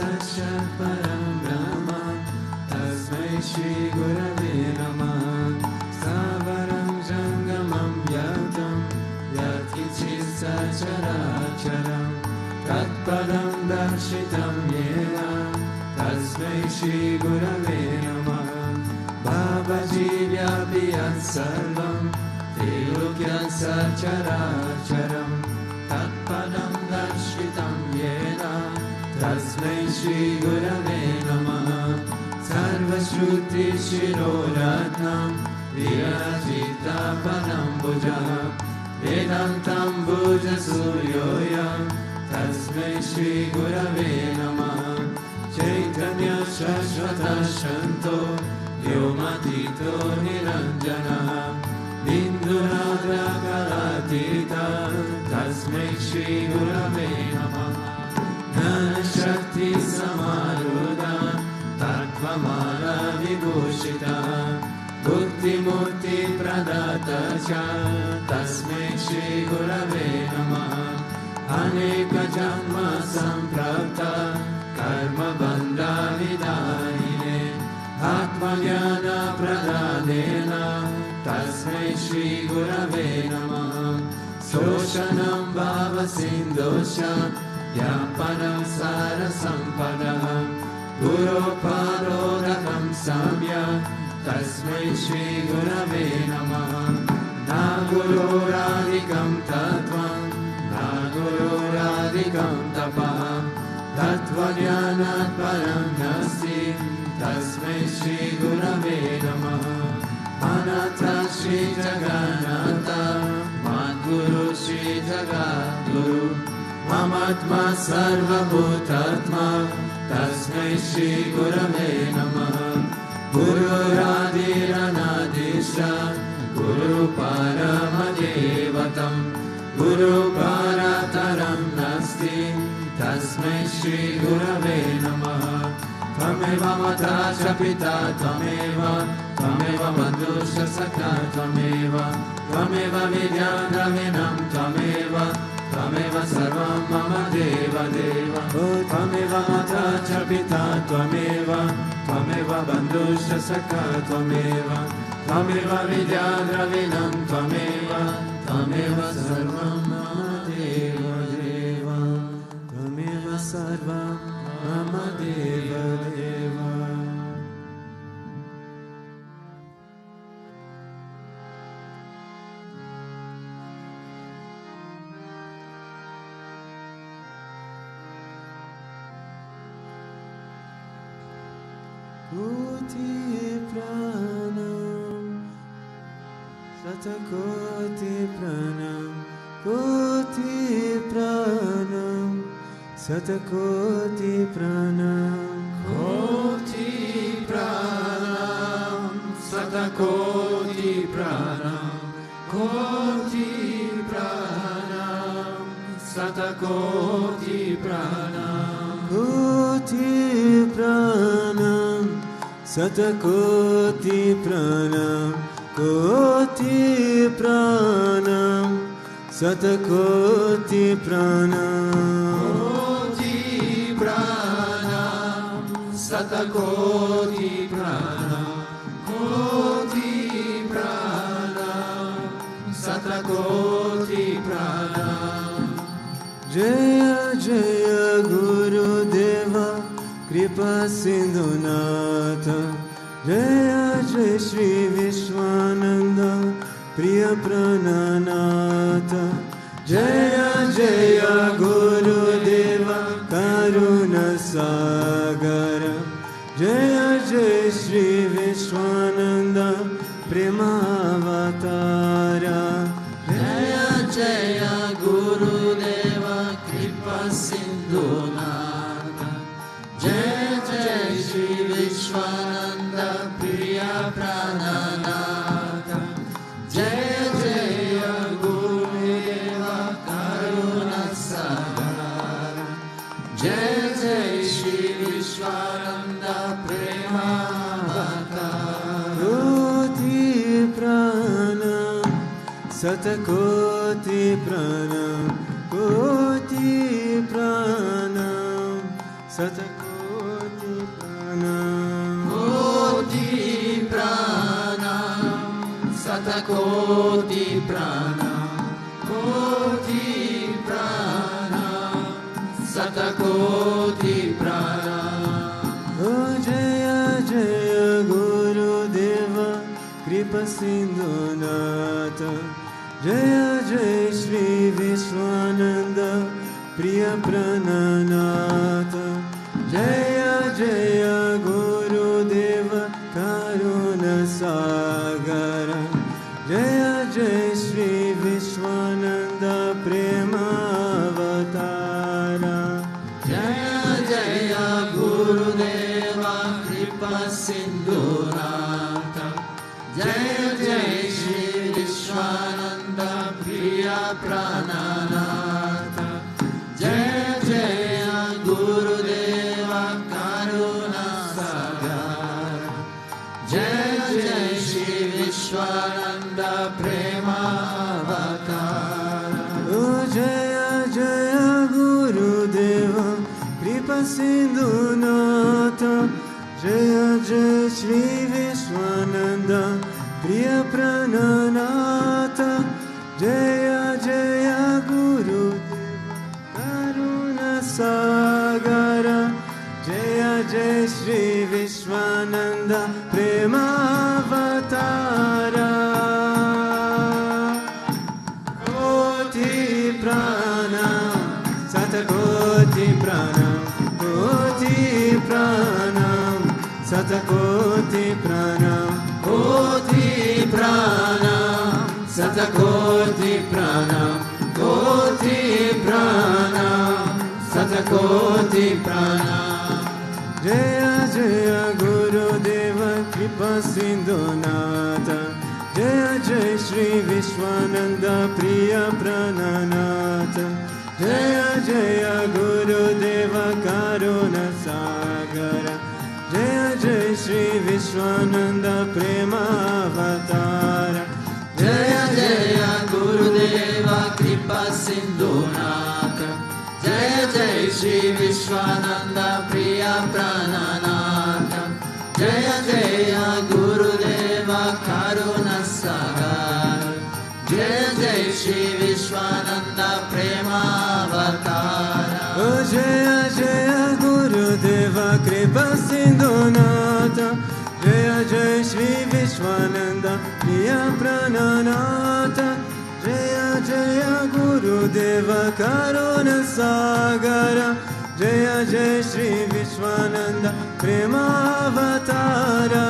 Sakshat Param Brahma Tasmai Shri Gurave Namah Savaram Jangamam Vyaktam Yat Kichit Sacharacharam Tat Padam Darshitam Yena Tasmai Shri Gurave Namah Babaji Vyapiyat Sarvam Tilukyat Sacharacharam Tat Padam Darshitam Yena Tasmai Shri Gurave Namah Sarva Shruti Shiroratnam Virajita Padam Bujah Vedantam Buja Suryoyam Tasmai Shri Gurave Namah Chaitanya Shashvata Shanto Vyomatito Niranjana Bindunadra Kalatita Tasmai Shri Gurave Namah Jnana Shakti Samaruda Tattvamala Vibhushita Bhukti Mukti Pradata Cha Tasmai Shri Gurave Namah Aneka Janma Samprapta Karma Bandha Vidahine Atma Jnana Pradadena Tasmai Shri Gurave Namah Soshanam Bhava Sindosha Yapanam Sara Sampadam Guru Parodakam Samya Tasmai Shri Gurave Namah Na Guru Radhikam Tattvam Na Guru Radhikam Tapam Tattva Jnanat Param Nasti Tasmai Shri Gurave Namah Anata Shri Jagannatha Madguru Shri Jagadguru Mamatma Sarva Bhutatma Tasmai Shri Gurave Namah Guru Radhiranadisha Guru Paramadevatam Guru Parataram Nasti Tasmai Shri Gurave Namah Tvameva Mata Chapita Tvameva Tvameva Bandhusha Sakha Tvameva Tvameva Vidyandravinam Tvameva Tvameva Sarvam Mama Deva Deva Tvameva Mata Chapita Tvameva Tvameva Bandhusha Sakha Tvameva Tvameva Vidyandravinam Tvameva Tvameva Sarvam Mama Deva Deva Tvameva Sarvam Mama Deva Deva Koti pranam, satakoti pranam, koti pranam, satakoti pranam, koti pranam, satakoti pranam, koti pranam, satakoti pranam, koti pranam. Satakoti pranam, koti pranam, satakoti pranam, koti pranam, satakoti pranam, koti pranam, satakoti pranam. Jaya Jaya Guru Deva Kripa Sindhunatha Jaya Jai Shri Vishwananda Priya Prananatha Jaya Jaya Guru Deva Karuna Sagara Jaya Jai Shri Vishwananda Prema Avatara Jaya Jaya Guru Deva Kripa Sindhunatha Jai Jai Shri Vishwananda Priya Prananatha Jai Jaya Guru Deva Karuna Sagara Jai Jai Shri Vishwananda Prema Avatara Koti Pranam Satakoti Pranam Koti Pranam Satakoti Satakoti prana, koti prana, Satakoti prana. Oh Jaya Jaya Guru Deva Kripa Sindhunata, Jaya Jaya Shri Vishwananda Priya Prananata, Jaya Jaya Guru Deva Karuna Sagara, Jaya Jaya Shri Vishwananda Prema Avatara. Jaya Jaya Guru Deva Kripa Sindhunata, Jaya Jaya Shri Vishwananda Priya Prananata, Jaya Jaya Guru Deva Karuna Sagara, Jaya Jaya Shri Vishwananda Prema Avatara. Oh Jaya Jaya Guru Deva Kripa Sindhunata, Jaya Jaya Shri Vishwananda Priya Prananata, Jaya Jaya Guru Deva Karuna Sagara, Jaya Jaya Shri Vishwananda Prema Avatara. Koti pranam, Satakoti pranam, Koti pranam, Satakoti pranam, Koti pranam, Satakoti pranam, Koti pranam, Satakoti pranam. Jaya Jaya Guru Deva Kripa Sindhunata, Jaya Jaya Shri Vishwananda Priya Prananata, Jaya Jaya Guru Deva Karuna Sagara, Jaya Jaya Shri Vishwananda Prema Avatara. Jaya Jaya Guru Deva Kripa Sindhunata, Jaya Jaya Shri Vishwananda Priya Prananata, Jaya Jaya Guru Deva Karuna Sagara, Jaya Jaya Shri Vishwananda Prema Avatara. Oh Jaya Jaya Guru Deva Kripa Sindhunata, Jaya Jaya Shri Vishwananda Priya Prananata, Jaya Jaya Guru Deva Karuna Sagara, Jaya Jaya Shri Vishwananda Prema Avatara.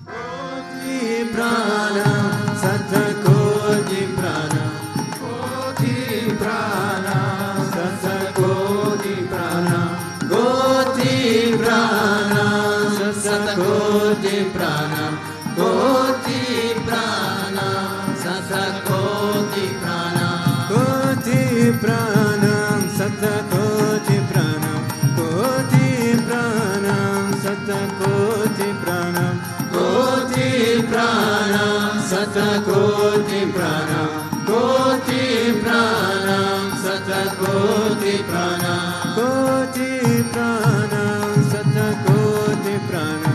Koti pranam, Satakoti pranam, Koti pranam, Satakoti pranam, Koti pranam, Satakoti pranam, Koti pranam, Satakoti pranam. Koti pranam, Satakoti pranam, Koti pranam, Satakoti pranam, Koti pranam, Satakoti pranam, Koti pranam, Satakoti pranam. Koti pranam, Satakoti pranam,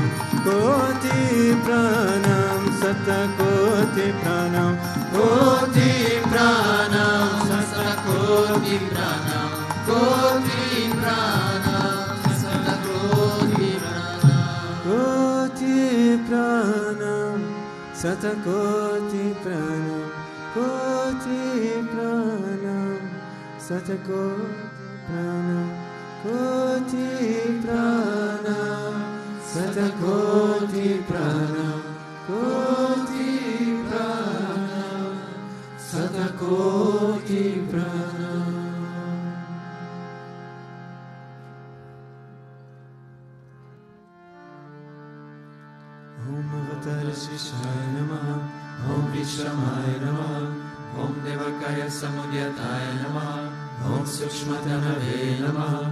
Koti pranam, Satakoti pranam, Koti pranam, Satakoti pranam, Koti pranam, Satakoti pranam. Koti pranam, Satakoti pranam, Koti pranam, Satakoti pranam, Koti pranam, Satakoti pranam, Koti pranam, Satakoti pranam. Om Avatara Shishaya Namaha, Om Vishamaya Namaha, Om Devakaya Samudyataya Namaha, Om Sukshmatanave Namaha,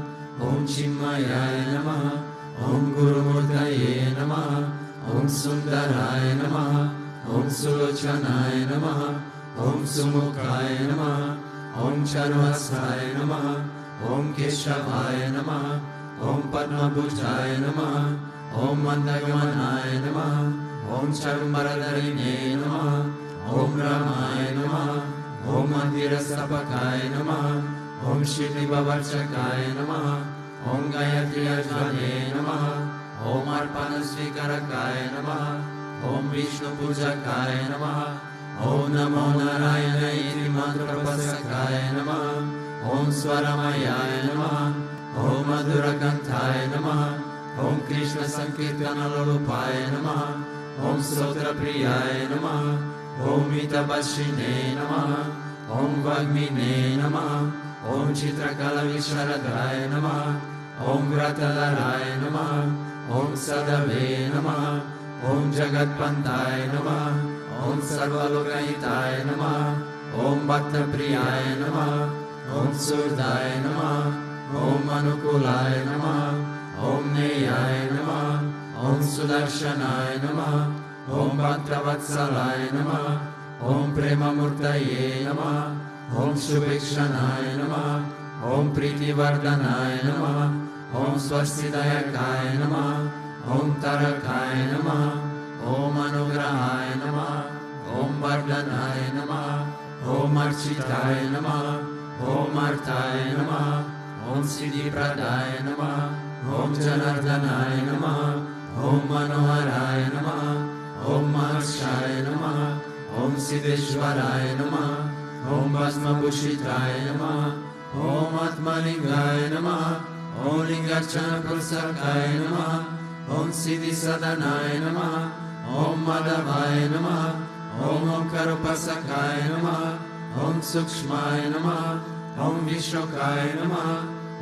Om Chinmayaya Namaha, Om Gurumurtaye Namaha, Om Sundaraya Namaha, Om Sulochanaya Namaha, Om Sumukhaya Namaha, Om Charvasthaya Namaha, Om Keshavaya Namaha, Om Padmabhujaya Namaha, Om Mandagamaya Namaha, Om Charumbaradharine Namaha, Om Ramaya Namaha, Om Mandirastapakaya Namaha, Om Shri Bhutabhrteshwarnath Namaha, Om Gayatri Ajvane Namaha, Om Arpanasvikarakaya Namaha, Om Vishnu Pujakaya Namaha, Om Namo Narayana Iti Mantrapasakaya Namaha, Om Swaramayaya Namaha, Om Madhurakantaya Namaha, Om Krishna Sankirtana Lolupaya Namaha, Om Sotra Priyaya Namaha, Om Mitabashine Namaha, Om Vagmine Namaha, Om Chitrakala Visharadaya Namaha, Om Vratadaraya Namaha, Om Sadave Namaha, Om Jagatpantaya Namaha, Om Sarvalokahitaya Namaha, Om Bhakta Priyaya Namaha, Om Surdaya Namaha, Om Anukulaya Namaha, Om Neyaya Namaha, Om Sudarshanaya Namaha, Om Bhaktavatsalaaya Namaha, Om Premamurtaye Namaha, Om Shubhekshanaya Namaha, Om Pritivardhanaya Namaha, Om Swastidayakaya Namaha, Om Tarakaya Namaha, Om Anugrahaya Namaha, Om Vardhanaya Namaha, Om Architaya Namaha, Om Artaya Namaha, Om Siddhipradaya Namaha, Om Janardhanaya Namaha, Om Manoharaya Namaha, Om Maharshaya Namaha, Om Siddheshwaraya Namaha, Om Bhasmabhushitaya Namaha, Om Atmalingaya Namaha, Om Lingachana Prasakaya Namaha, Om Siddhi Sadanaya Namaha, Om Madhavaya Namaha, Om Omkarupasakaya Namaha, Om Sukshmaya Namaha, Om Vishokaya Namaha,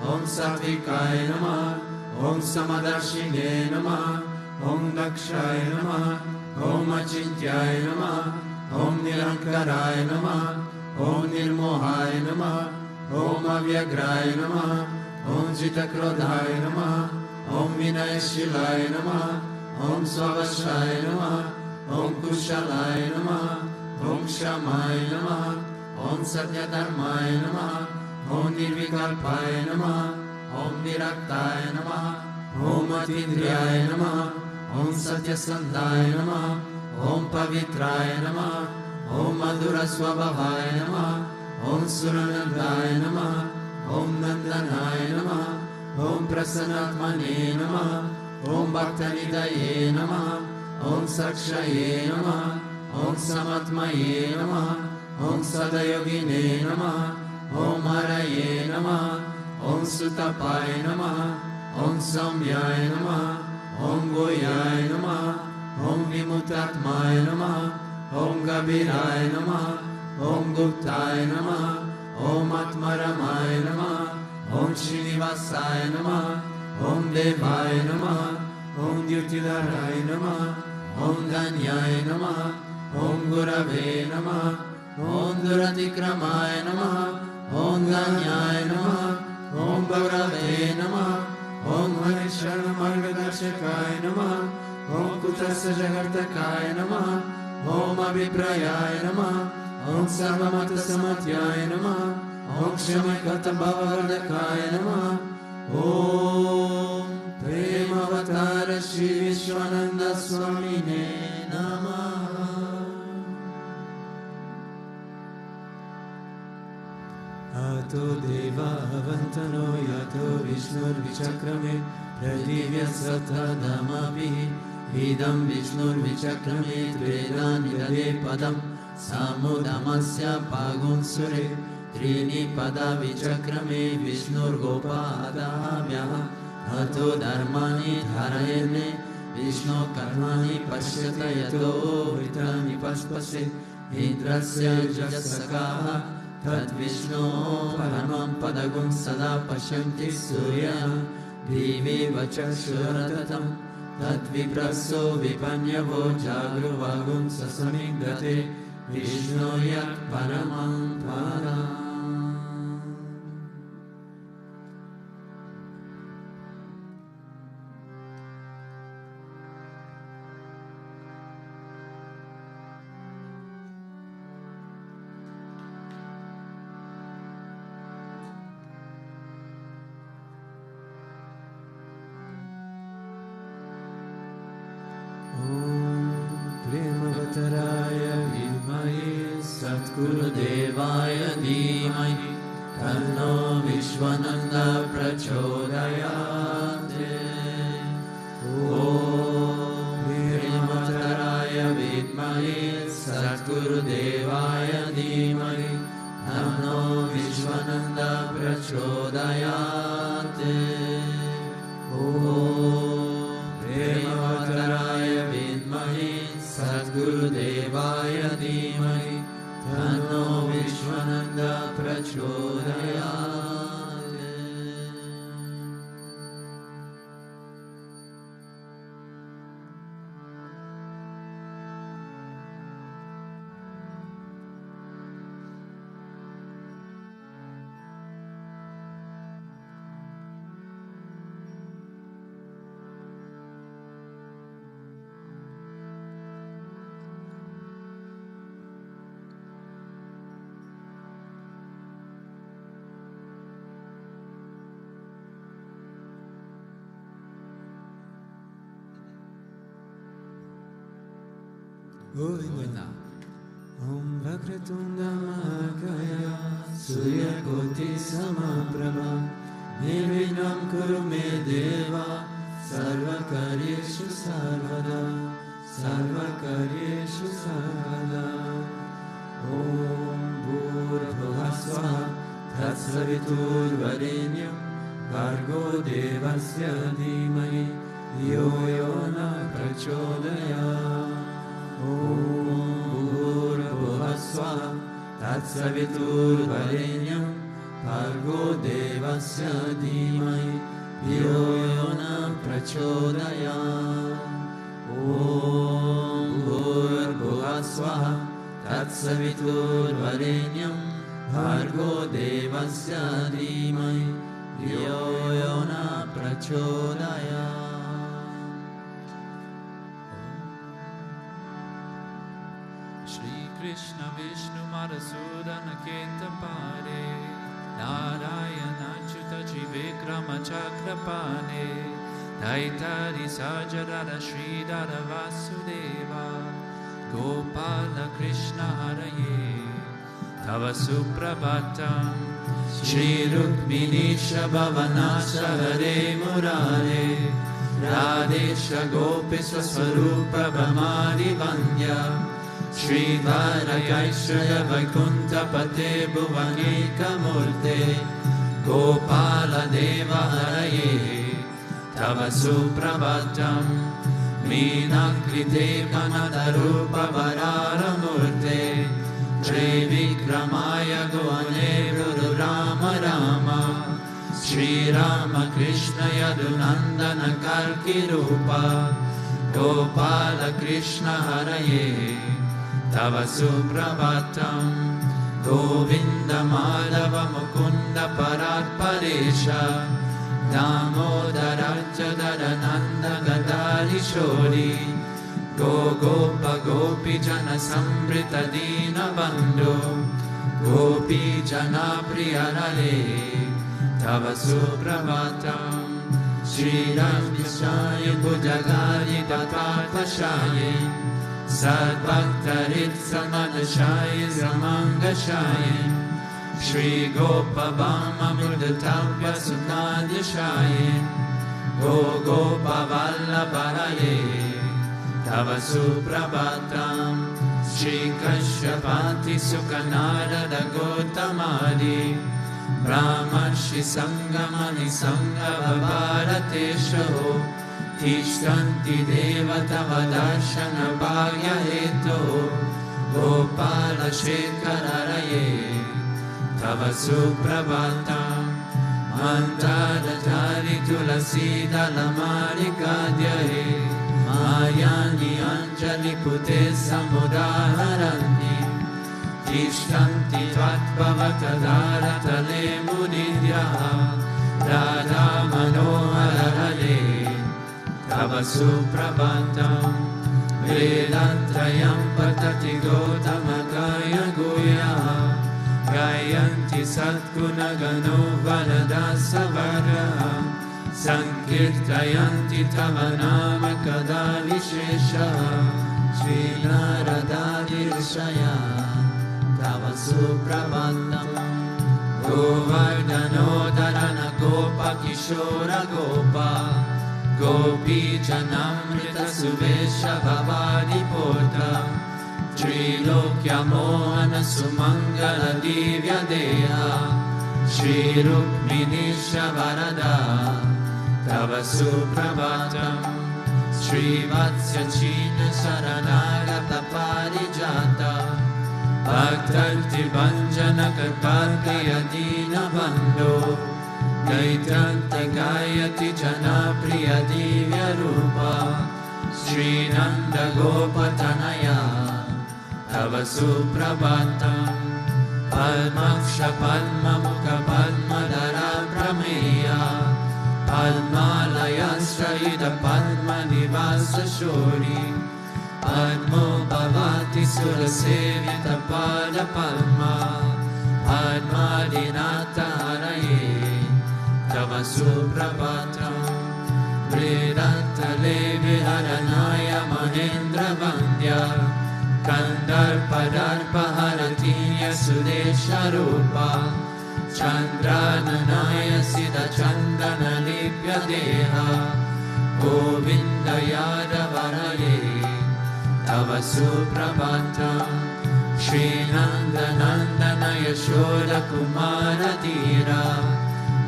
Om Satvikaya Namaha, Om Samadarshine Namaha, Om Dakshaya Namaha, Om Achintyaya Namaha, Om Nirankaraya Namaha, Om Nirmohaya Namaha, Om Avyagraya Namaha, Om Jitakrodhaya Namaha, Om Vinayashilaya Namaha, Om Svavashaya Namaha, Om Kushalaya Namaha, Om Shamaya Namaha, Om Satyadharmaya Namaha, Om Nirvikalpaya Namaha, Om Viraktaya Namaha, Om Atindriyaya Namaha, Om Satyasandhaya Namaha, Om Pavitraya Namaha, Om Madhura Swabhavaya Namaha, Om Suranandaya Namaha, Om Nandanaya Namaha, Om Prasanatmane Namaha, Om Bhaktanidaye Namaha, Om Sakshaye Namaha, Om Samatmaye Namaha, Om Sadayogine Namaha, Om Haraye Namaha, Om Sutapaye Namaha, Om Samyaye Namaha, Om Goyaye Namaha, Om Vimutatmaye Namaha, Om Gabiraye Namaha, Om Guptaye Namaha, Om Atmaramaye Namaha, Om Srinivasaya Namaha, Om Devaye Namaha, Om Dyutidharaye Namaha, Om Dhanyaya Namaha, Om Gurave Namaha, Om Duratikramaye Namaha, Om Dhanyaya Namaha, Om Gurave Namaha, Om Harisharna Margadarshakaya Namaha, Om Kutasya Jagartakaya Namaha, Om Abhiprayaya Namaha, Om Sarvamata Samatyaya Namaha, Om Shamakata Bhavardakaya Namaha, Om Premavatara Sri Vishwananda Swamine Namaha. Ato Deva Avantano Yato Vishnur Vichakrame Pradivya Satadamapi Idam Vishnur Vichakrame Tvedani Dade Padam Samudamasya Pagun Sure Trini Pada Vichakrame Vishnur Gopadabhyaha Ato Dharmani Dharayene Vishnu Karmani Pashyata Yato Vitani Paspase Indrasya Jasakaha Tat Vishnu Paramam Padagum Sada Pashyanti Surya Divi Vachakshuratatam Tat Vipraso Vipanyavo Jagruvagum Sasamigdate Vishnu Yat Paramam Param. Om Satgurudevaya Dhimahi Tanno Vishwananda Prachodayate. Om Premataraya Vidmahi Satgurudevaya Dhimahi Tanno Vishwananda Prachodayate. Om Premataraya Vidmahi Satgurudevaya Dhimahi Tanno Vishwananda Prachodayate. Govinda. Om Vakratunda Mahakaya Surya Koti Samaprabha Nirvignam Kuru Me Deva Sarvakaryeshu Sarvada Sarvakaryeshu Sarvada. Om Bhurabhuvah Swaha Tatsavitur Varenyam Bhargo Devasya Dhimahi Yo Yona Prachodayat. Om Bhurabhuvah Swaha Tatsavitur Varenyam Bhargo Devasya Dhimahi Yo Yona Prachodayat. Om Bhurabhuvah Swaha Tatsavitur Varenyam Bhargo Devasya Dhimahi Yo Yona Prachodayat. Krishna Vishnu Madhusudana Ketapare Narayana Achyuta Jivikrama Chakrapane Daitari Sajarada Sridhara Vasudeva Gopala Krishna Haraye Tava Suprabhatam Shri Rukminisha Bhavanasha Hare Murare Radesha Gopiswa Swarupa Bhamari Vandya Shri Dvarakaishaya Vaikuntha Pate Bhuvanika Murte Gopala Deva Haraye Tava Suprabhatam Meenakrite Kanadarupa Varara Murte Shri Vikramaya Goane Guru Rama Rama Shri Rama Krishna Yadunandana Kalki Rupa Gopala Krishna Haraye Tava Suprabhatam Govinda Madhava Mukunda Parat Paresha Damodara Jadarananda Gadari Shori Go Gopa Gopi Jana Sambrita Dina Bandhu Gopi Jana Priyarale Tava Suprabhatam Shri Rajnishaya Bhujagari Tatatashaya Sadbhaktarit Samanashaya Zamangashaya Shri Gopabama Muddatapya Sukadashaya Go Gopa Vallabharaye Tava Suprabhatam Shri Kashyapati Sukanarada Gotamadi Brahmarshi Sangamani Sangha Bharatesho Tishtanti Devatava Darshana Bhagya Heto Gopala Shekararaye Tava Suprabhatam Mantadatari Tulasi Dalamari Kadyahe Mayani Anjali Pute Samudaharani Tishtanti Tvatpavatadatale Munidyaha Radha Manoharare Tava Suprabhatam Vedantrayam Patati Gotamakaya Guyaha Gayanti Satguna Gano Varadasavara Sankirtayanti Tavanama Kadali Shesha Shri Naradadi Rishaya tava suprabhatam. Govardhanodharana Gopa Kishora Gopa Gopi Janamrita Suvesha Bhavadi Pota Trilokya Mohana Sumangala Divya Deha Shri Rukminisha Varada Tava Suprabhatam Shri Vatsya China Saranagata Parijata Bhaktanti Banjana Karpati Adina Bando Gaitranti Gayati Jana Priya Divya Rupa Shri Nanda Gopatanaya Tava Suprabhatam Palmaksha Palma Mukha Palmadara Prameya Palmalaya Sraida Palma Nivasa Shori Padmo Bhavati Sura Sevita Pada Palma Padmadinata Haraye Tava Suprabhatam Vedanta Levi Haranaya Mahendra Vandya Kandarpadarpa Haratiya Sudesha Rupa Chandrananaya Siddha Chandana Lipya Deha Govinda Yadavaraye Tava Suprabhatam Shri Nanda Nandana Yashoda Kumara Dhira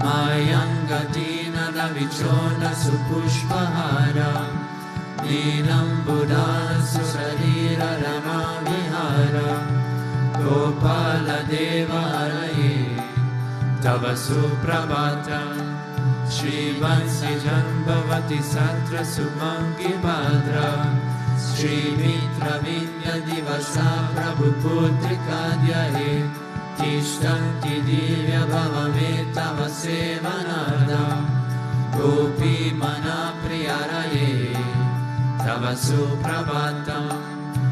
Mayangatina Lavichona Supushpahara Neelam Buddha Susarira Rama Vihara Gopala Deva Haraye Tava Suprabhatam Shri Vansi Janbhavati Satra Sumangi Bhadra Shri Mitra Vinya Divasa Prabhu Putrika Dyahe Tishtanti Divya Bhavame Tava Sevanarda Gopi Mana Priyaraye Tava Suprabhatam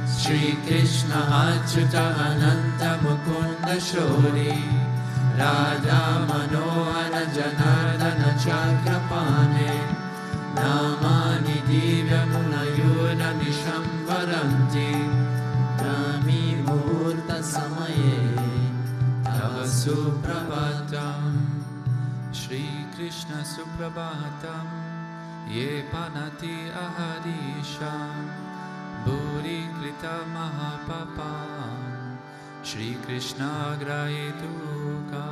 Shri Krishna Achyuta Ananta Mukunda Shori Radha Manohara Janardana Chakrapane Namani Divya Munayuna Nishamvaranti Brahmi Muhurta Samaye Tava Suprabhatam Shri Krishna Suprabhatam Ye Panati Ahadisham Bhuri Krita Mahapapa Shri Krishna Grayetuka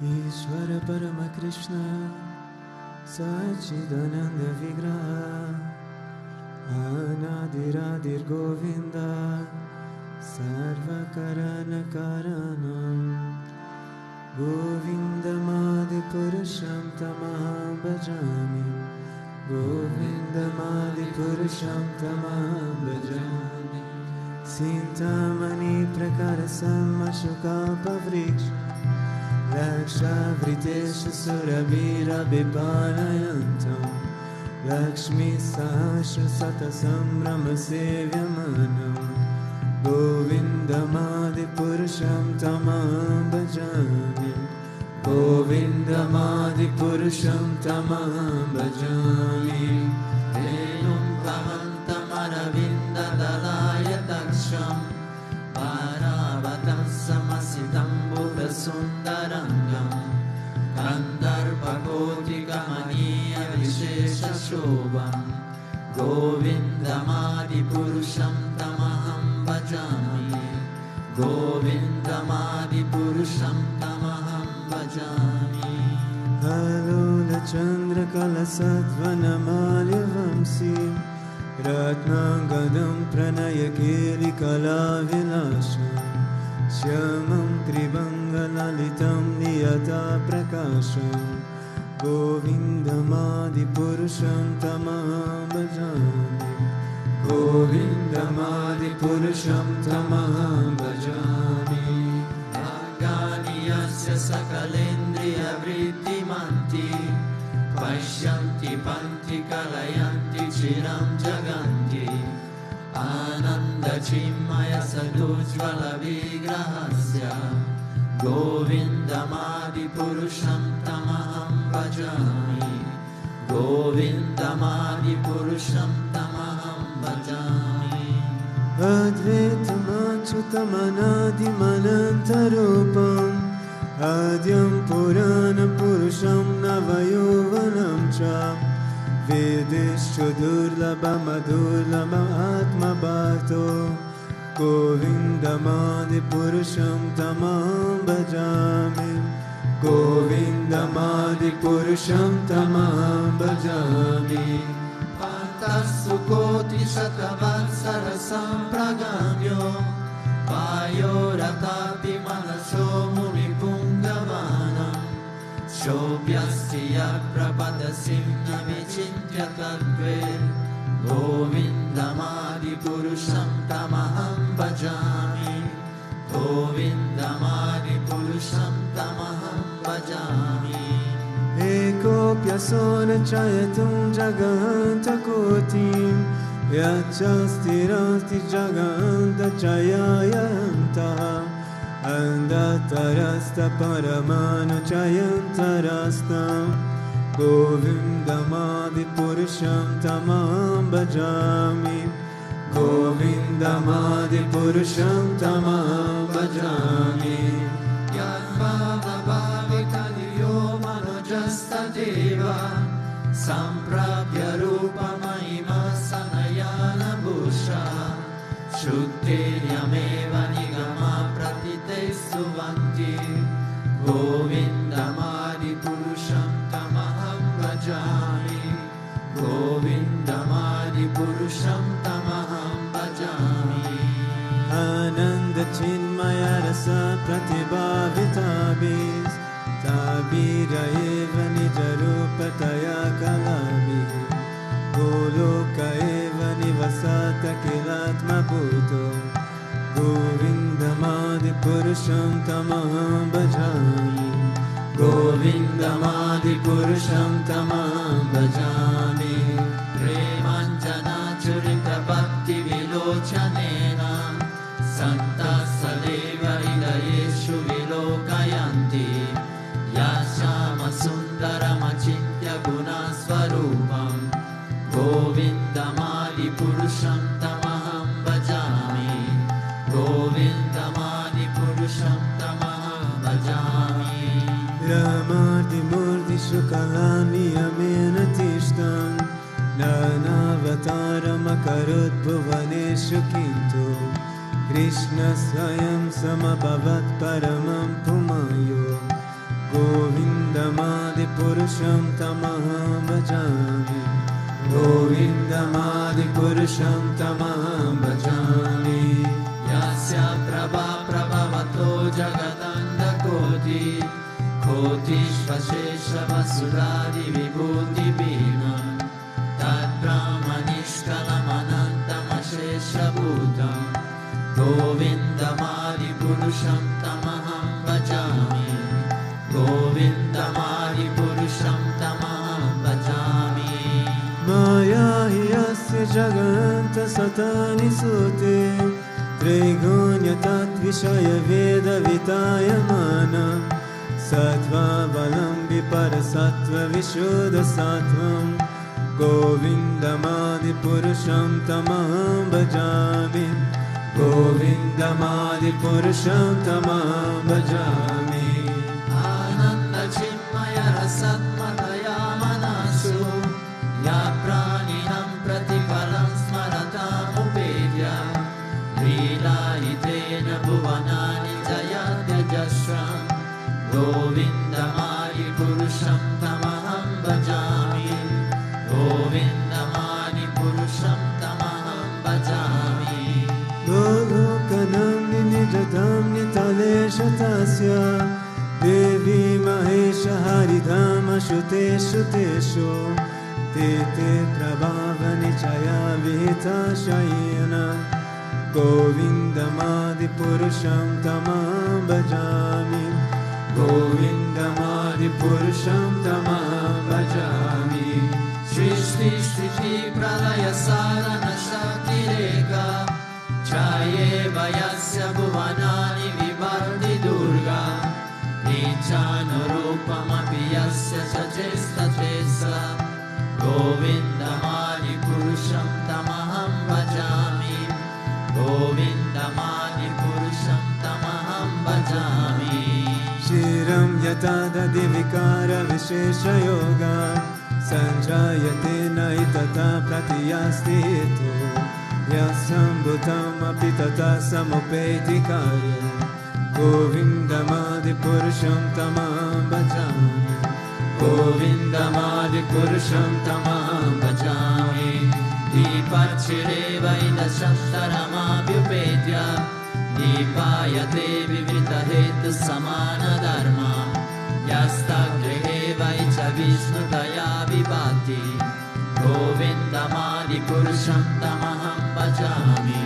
Ishvara Parama Krishna Sachidananda Vigraha Anadiradir Govinda Sarvakarana Karanam Govindamadi Purusham Tamaham Bhajami Govindamadi Purusham Tamaham Bhajami Sintamani Prakarasam Ashukalpa Vriksha Laksha Vritesha Surabhira Bipanayantam Lakshmi Sahasra Satasamrama Sevyamanam Govindamadi Purusham Tamaham Bhajami Govindamadi Purusham Tamaham Bhajami Venum Kavantam Aravinda Dalaya Taksham Paravatam Samasitam Buddha Sundarangam Kandarpakoti Kamaniya Vishesha Shobham Govindamadi Purusham Tamaham Bhajami Govindamadi Purusham Tamaham Bhajami Halula Chandra Kalasadvanamali Vamsi Ratnangadam Pranayakeli Kalavilasham Shyamam Tribangalalitam Niyata Prakasham Govindamadi Purusham Tamaham Bhajami Govindamadi Purusham Tamaham Bhajami Aganiyasya Sakalendriya Vrittimanti Paishyanti Panti Kalayanti Chiram Jaganti Ananda Chimmaya Sadujvala Vigrahasya Govindamadi Purusham Tamaham bhajami. Govindamadi purusham tamaham bhajami. Advaitam achyutam anadim anantarupam Adyam purana purusham navayovanam cha Vedeshu durlabham adurlabham atma bhakto Govindamadi purusham tamaham bhajami Govindamadi purusham tamaham bhajami Pantasu koti shatavatsara sampragamyo Vayo ratapi manasho muni pungavanam Shobhyasya prapadasimna vichintya tattve Govindamadi purusham tamaham bhajami Govindamadi purusham tamaham bhajami Ekopyasona chayatum jaganta kotim Yachastirasti jaganta chayayantaha Andatarasta paramanu chayantarastam Govindamadi purusham tamaham bhajami Govindamadi purusham tamaham bhajami Yadvavavitadiyo manojasta deva Samprabhya rupa mahima sanayana bhusha Shuktiryameva nigama pratite suvanti Govindamadi purusham tamaham bhajami Govindamadi purusham tamaham bhajami Ananda chinmaya rasa pratibhavitabis Tabira eva nijarupataya kalabhi Goloka eva nivasata kilatma bhuto Govindamadi purusham tamaham bhajami Govindamadi purusham tamaham bhajami Premanjana churita bhakti vilochanena Santa sadeva hridayeshu vilokayanti Yashama sundaramachintya gunasvarupam Govindamadi purusham tamaham bhajami Govindamadi purusham tamaham bhajami Ramarti murti shukalani amena tishtam Nanavataram akarut bhuvaneshu kintu Krishna swayam samabhavat paramam pumayo Govindamadi purusham tamaham bhajami Govindamadi purusham tamaham bhajami Yasya prabha prabhavato jagatanda koti Kotishvashesha vasudari vibhuti bhima Tad brahmanishkalam anantamashesha bhutam Govindamadi purusham tamaham bhajami Govindamadi purusham tamaham bhajami Maya hiyasya jaganta satani sute Trigunya tat vishaya veda vitayamana Sattva valambi parasattva vishuddha sattvam Govindamadi purusham tamaham bhajami Govindamadi purusham tamaham bhajami Ananda chimmaya rasatmadaya manasu Ya praninam pratipalam smaratam upedya Lila itena bhuvanani jayadya jashram Govindamadi purusham tamaham bhajami Govindamadi purusham tamaham bhajami Golokanam ninijatam nitalesha tasya Devi mahesha haridhama shuteshu teshu Tete prabhava nichaya vihita shayena Govindamadi purusham tamaham bhajami Govindamadi purusham tamaham bhajami Shrishti shriti pralaya sarana shakti reka Chaye vayasya bhuvanani vibharti durga Kinchanurupamapi yasya sachestatesa Govindamadi Purusham Tamaham Bhajami Govindamadi Purusham Tamaham Bhajami Shiram yatada divikara vishesha yoga Sanjayate naitata pratiyastito Yasam bhutam apitata samupeti karya Govindamadi Purusham Tamaham Bhajami Govindamadi Purusham Tamaham Bhajami Dipachireva Indashantaramabhyupedya Dipayate Vivita Hetu Samana Dharma Yastagrihe Vaicha Vishnu Daya Vibhati Govindamadi Purusham Tamaham Bhajami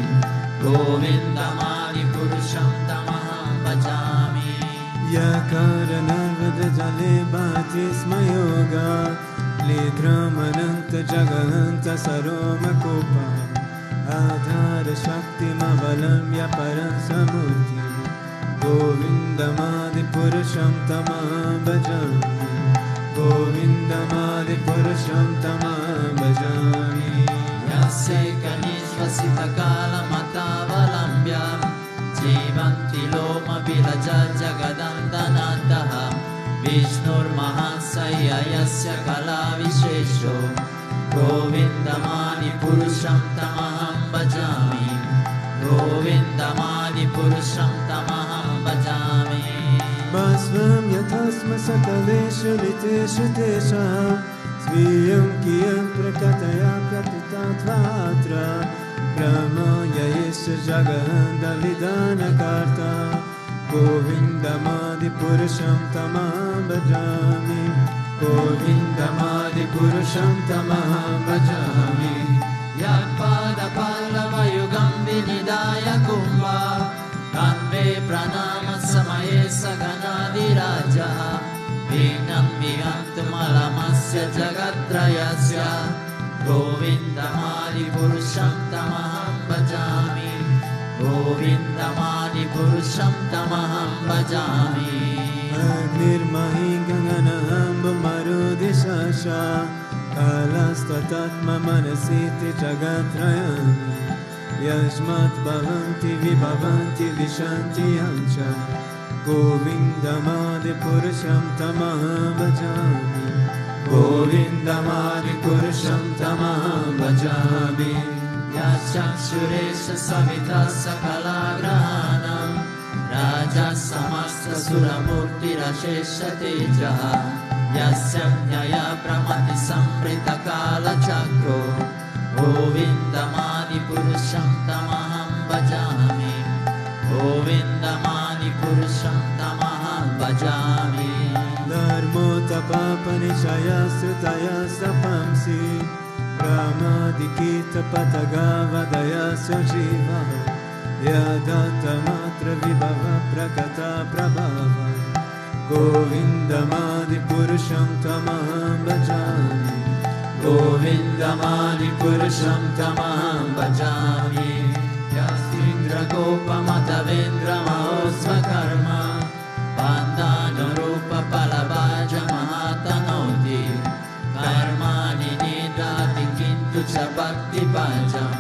Govindamadi Purusham Tamaham Bhajami Yakaranarvada jale bhati smayoga Lidramananta jagahanta saroma kopa Adhara shakti mavalamya param samurti Govindamadi Purusham Tamaham Bhajami Govindamadi Purusham Tamaham Bhajami Yasya kanishvasita kala matavalambya Jivanti loma vilaja jagadandanataha Vishnur mahasaya yasya kala vishesho Govindamani Purusham Tamaham Bhajami Govindamani Purusham Tamaham Bhajami Basvam yathasma sakalesha litesha tesham Sviyam kiyam prakataya pratitattvatra Brahmaya yesha jagahanda vidana karta Govindamadi Purusham Tamaham Bhajami Govindamadi Purusham Tamaham Bhajami Yakpada Pallava Yugam Vinidaya Kumbha Kanve Pranama Samaye Sagana Viraja Vinam Vigantu Malamasya Jagatrayasya Govindamadi Purusham Tamaham Bhajami Govindamadi Purusham Tamaham Bhajami Nirmahi Ganganaham Marudishasha Kalastatatma Manasiti Jagatrayani Yajmat Bhavanti Vibhavanti Vishanti Yancha Govindamadi Purusham Tamaham Bhajami Govindamadi Purusham Tamaham Bhajami Yachakshuresha Savita Sakalagrahanam Raja Samasta Suramurti Rashesha Tejaha Yasyanyaya Pramati Samrita Kala Chakro Govindamadi Purusham Tamaham Bhajami Govindamadi Purusham Tamaham Bhajami Dharmo Tapapanichaya Sritaya Sapamsi Brahmadikita Patagavadaya Sajiva Yadatta Matra Vibhava Prakata Prabhava Govindamadi Purusham Tamaham Bhajami Govindamadi Purusham Tamaham Bhajami Yasindra Gopa Matavendra Mahosva Karma Bandhanurupa Palabhaja Mahatanoti Karmani Nidati Kintu Cha Bhakti Bhajam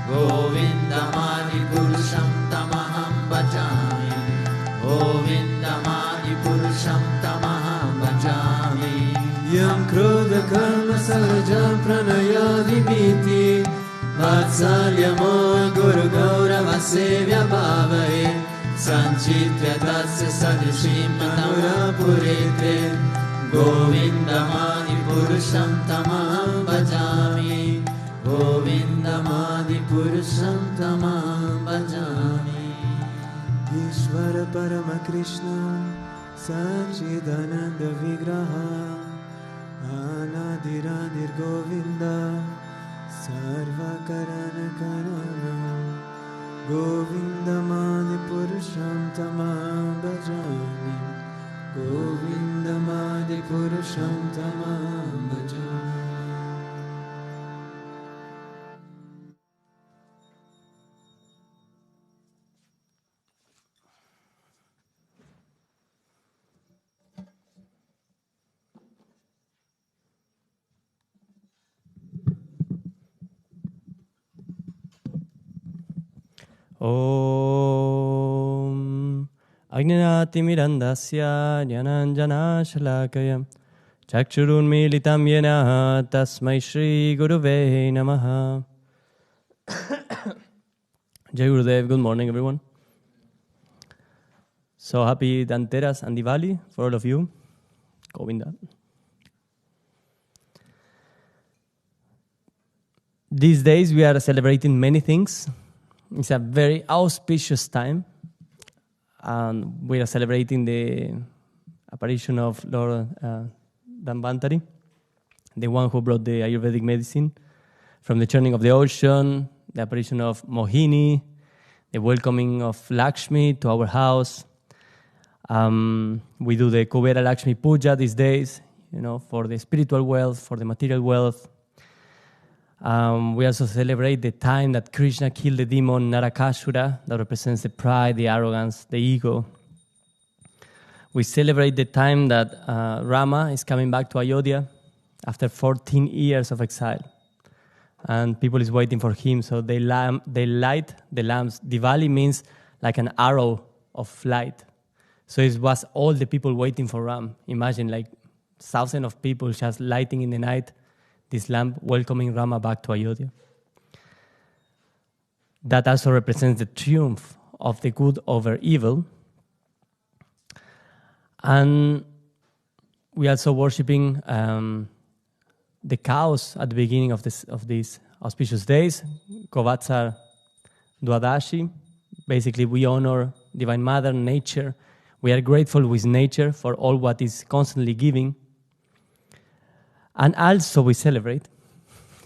Govindamadi Purusham Tamaham Bhajami Govindamadi Purusham Tamaham Bhajami Yam Krodha Karma Sarajam Pranayadi Bhiti Vatsalyamo Guru Gaurava Sevya Bhavaye Sanchitya Tasya Sadrishim Manura Purite Govindamadi Purusham Tamaham Bhajami Govindamadi Purusham Tamaham Bhajami Ishvara Parama Krishna Sachidananda Vigraha Anadiradir Govinda Sarva Karana Karana Govindamadi Purusham Tamaham Bhajami Govindamadi Purusham Tamaham Bhajami Om Agnanati Mirandasya Jnananjana Shalakaya Chakshurun Militam Yena Tasmai Shri Guruve Namaha. Jai Gurudev, good morning everyone. So happy Dhanteras and Diwali for all of you. Govinda. These days we are celebrating many things. It's a very auspicious time. And we are celebrating the apparition of Lord Dhanvantari, the one who brought the Ayurvedic medicine from the churning of the ocean, the apparition of Mohini, the welcoming of Lakshmi to our house. We do the Kubera Lakshmi Puja these days, for the spiritual wealth, for the material wealth. We also celebrate the time that Krishna killed the demon Narakasura, that represents the pride, the arrogance, the ego. We celebrate the time that Rama is coming back to Ayodhya after 14 years of exile. And people is waiting for him, so they light the lamps. Diwali means like an arrow of light. So it was all the people waiting for Ram. Imagine like thousands of people just lighting in the night this lamp, welcoming Rama back to Ayodhya. That also represents the triumph of the good over evil. And we also worshipping the cows at the beginning of these auspicious days, Kovatsar Dwadashi. Basically, we honor Divine Mother, nature. We are grateful with nature for all what is constantly giving. And also we celebrate,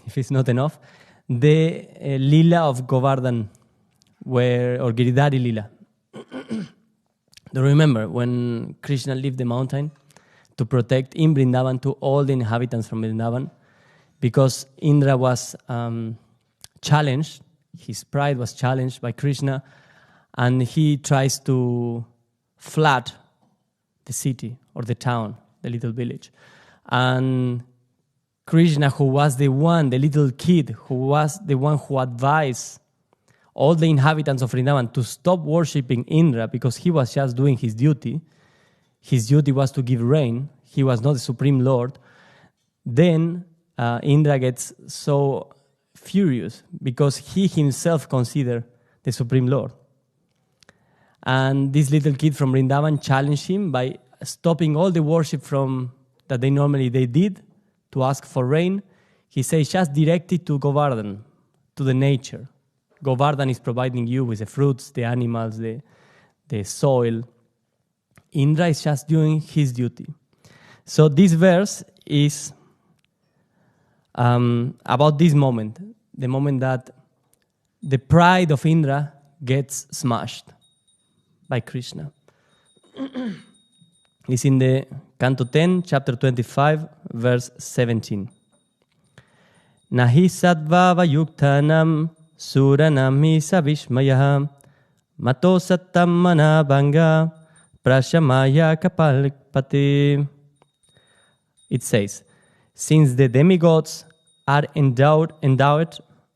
if it's not enough, the Lila of Govardhan, or Giridhari Lila. Do you remember when Krishna left the mountain to protect in Vrindavan to all the inhabitants from Vrindavan? Because Indra was challenged, his pride was challenged by Krishna, and he tries to flood the city or the town, the little village. And Krishna, who was the little kid, who was the one who advised all the inhabitants of Vrindavan to stop worshipping Indra because he was just doing his duty. His duty was to give rain. He was not the Supreme Lord. Then Indra gets so furious because he himself considered the Supreme Lord. And this little kid from Vrindavan challenged him by stopping all the worship that they normally did to ask for rain. He says, just direct it to Govardhan, to the nature. Govardhan is providing you with the fruits, the animals, the soil. Indra is just doing his duty. So this verse is about this moment, the moment that the pride of Indra gets smashed by Krishna. It's in the Canto 10, chapter 25, verse 17. Nahi sadvava yuktanam suranam isa vishmaya mato sattam manabanga prashamaya kapalpati. It says, since the demigods are endowed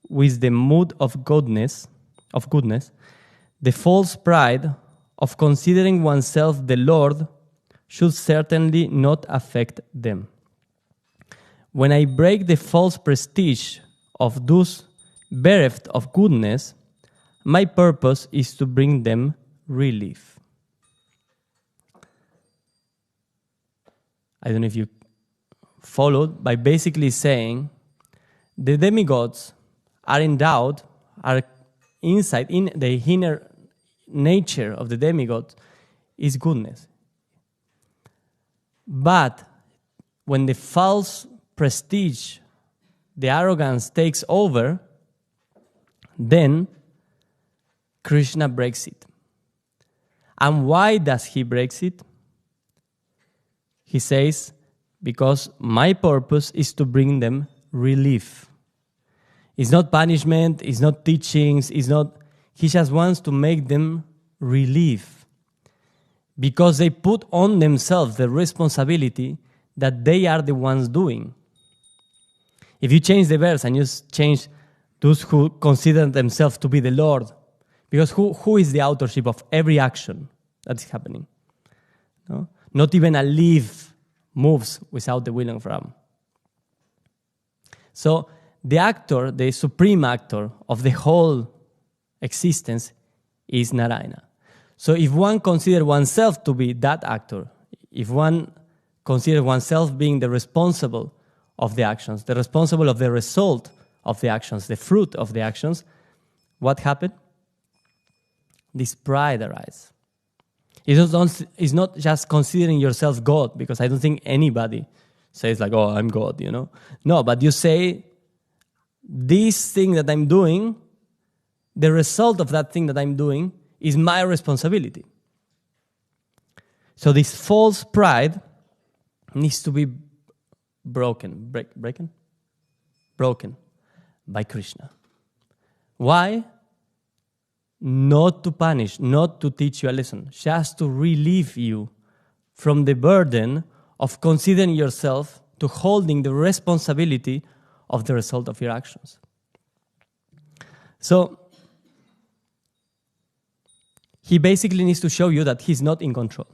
with the mood of goodness, the false pride of considering oneself the Lord should certainly not affect them. When I break the false prestige of those bereft of goodness, my purpose is to bring them relief. I don't know if you followed, by basically saying the demigods are endowed, are inside, in the inner nature of the demigods is goodness. But when the false prestige, the arrogance takes over, then Krishna breaks it. And why does he break it? He says, because my purpose is to bring them relief. It's not punishment, it's not teachings, he just wants to make them relief. Because they put on themselves the responsibility that they are the ones doing. If you change the verse and you change those who consider themselves to be the Lord, Because who is the authorship of every action that is happening? No? Not even a leaf moves without the will of Ram. So the actor, the supreme actor of the whole existence is Narayana. So if one considers oneself to be that actor, if one considers oneself being the responsible of the actions, the responsible of the result of the actions, the fruit of the actions, what happened? This pride arises. It's not just considering yourself God, because I don't think anybody says like, oh, I'm God, you know. No, but you say, this thing that I'm doing, the result of that thing that I'm doing is my responsibility. So this false pride needs to be broken by Krishna. Why? Not to punish, not to teach you a lesson, just to relieve you from the burden of considering yourself to holding the responsibility of the result of your actions. So, he basically needs to show you that he's not in control.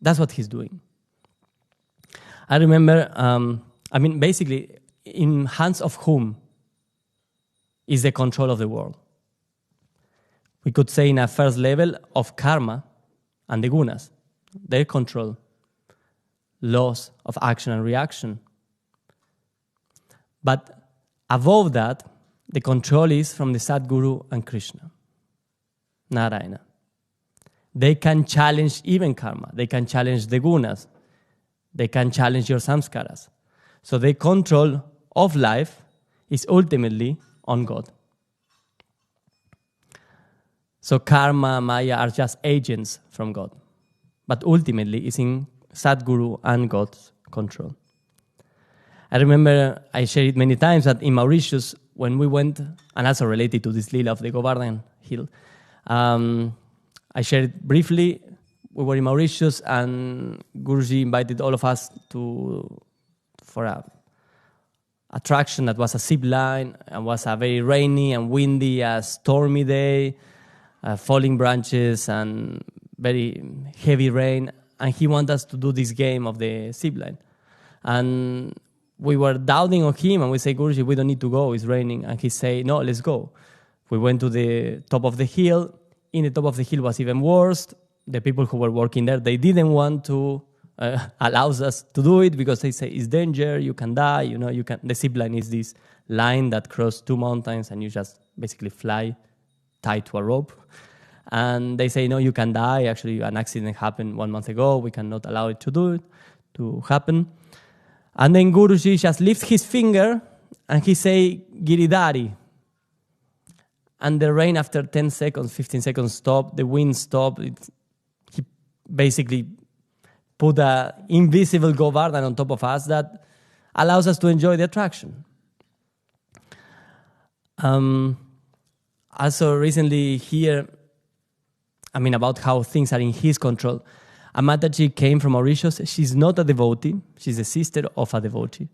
That's what he's doing. I remember, basically, in hands of whom is the control of the world? We could say in a first level of karma and the gunas. They control laws of action and reaction. But above that, the control is from the Sadguru and Krishna, Narayana. They can challenge even karma. They can challenge the gunas. They can challenge your samskaras. So the control of life is ultimately on God. So karma, maya are just agents from God. But ultimately it's in Sadguru and God's control. I remember I shared it many times that in Mauritius, when we went, and also related to this lila of the Govardhan Hill, I shared it briefly. We were in Mauritius and Guruji invited all of us for a attraction that was a zip line and was a very rainy and windy, stormy day, falling branches and very heavy rain. And he wanted us to do this game of the zip line. And we were doubting on him and we say, Guruji, we don't need to go, it's raining. And he said, no, let's go. We went to the top of the hill. In the top of the hill was even worse. The people who were working there, they didn't want to allow us to do it because they say it's danger, you can die, you can. The zip line is this line that crosses two mountains and you just basically fly tied to a rope. And they say, no, you can die. Actually, an accident happened 1 month ago. We cannot allow it to happen. And then Guruji just lifts his finger and he say, Giridhari. And the rain after 10 seconds, 15 seconds stopped, the wind stopped. He basically put an invisible Govardhan on top of us that allows us to enjoy the attraction. Also recently here, about how things are in his control. A Mataji came from Mauritius. She's not a devotee. She's the sister of a devotee.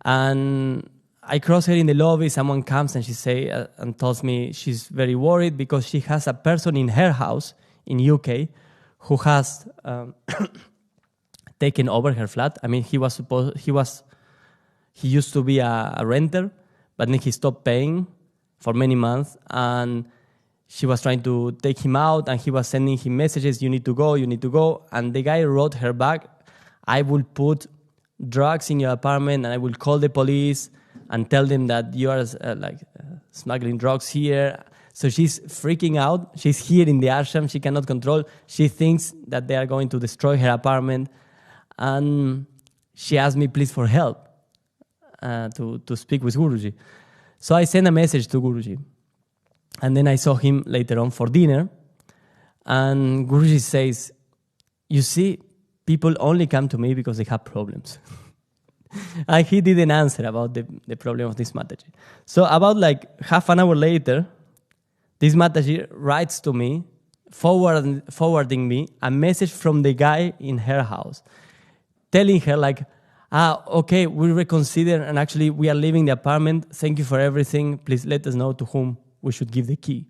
And I cross her in the lobby. Someone comes and she and tells me she's very worried because she has a person in her house in UK who has taken over her flat. He used to be a renter, but then he stopped paying for many months, and she was trying to take him out, and he was sending him messages, you need to go, and the guy wrote her back, I will put drugs in your apartment, and I will call the police and tell them that you are smuggling drugs here. So she's freaking out. She's here in the ashram. She cannot control. She thinks that they are going to destroy her apartment. And she asked me, please, for help to speak with Guruji. So I sent a message to Guruji. And then I saw him later on for dinner. And Guruji says, you see, people only come to me because they have problems. And he didn't answer about the problem of this Mataji. So about half an hour later, this Mataji writes to me, forwarding me a message from the guy in her house, telling her okay, we reconsider and actually we are leaving the apartment. Thank you for everything. Please let us know to whom we should give the key.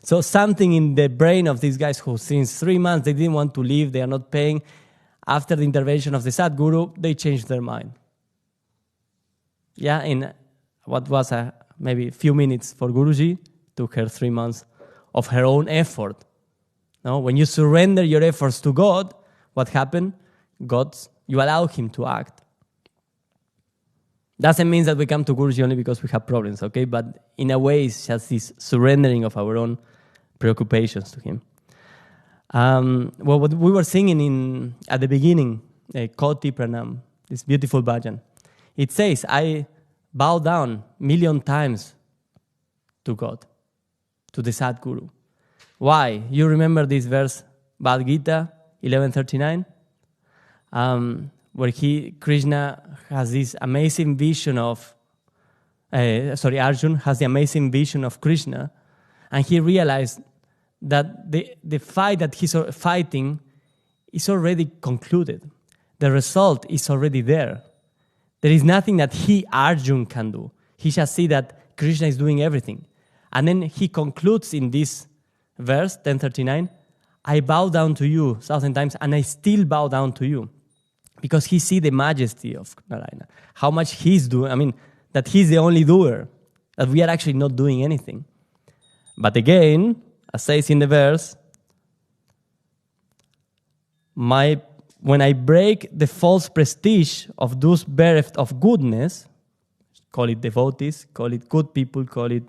So something in the brain of these guys who since 3 months they didn't want to leave, they are not paying, after the intervention of the Sadguru, they changed their mind. Yeah, in what was maybe a few minutes for Guruji, took her 3 months of her own effort. No? When you surrender your efforts to God, what happened? You allow Him to act. Doesn't mean that we come to Guruji only because we have problems, okay? But in a way, it's just this surrendering of our own preoccupations to Him. Well, what we were singing at the beginning, Koti Pranam, this beautiful bhajan, it says, I bow down 1,000,000 times to God, to the Sadguru. Why? You remember this verse, Bhagavad Gita 11:39? Where Krishna has this amazing vision of, Arjun has the amazing vision of Krishna, and he realized that the fight that he's fighting is already concluded. The result is already there. There is nothing that Arjun, can do. He shall see that Krishna is doing everything. And then he concludes in this verse, 10:39, I bow down to you 1,000 times, and I still bow down to you. Because he sees the majesty of Narayana. How much he's doing, that he's the only doer. That we are actually not doing anything. But again, as says in the verse, when I break the false prestige of those bereft of goodness, call it devotees, call it good people, call it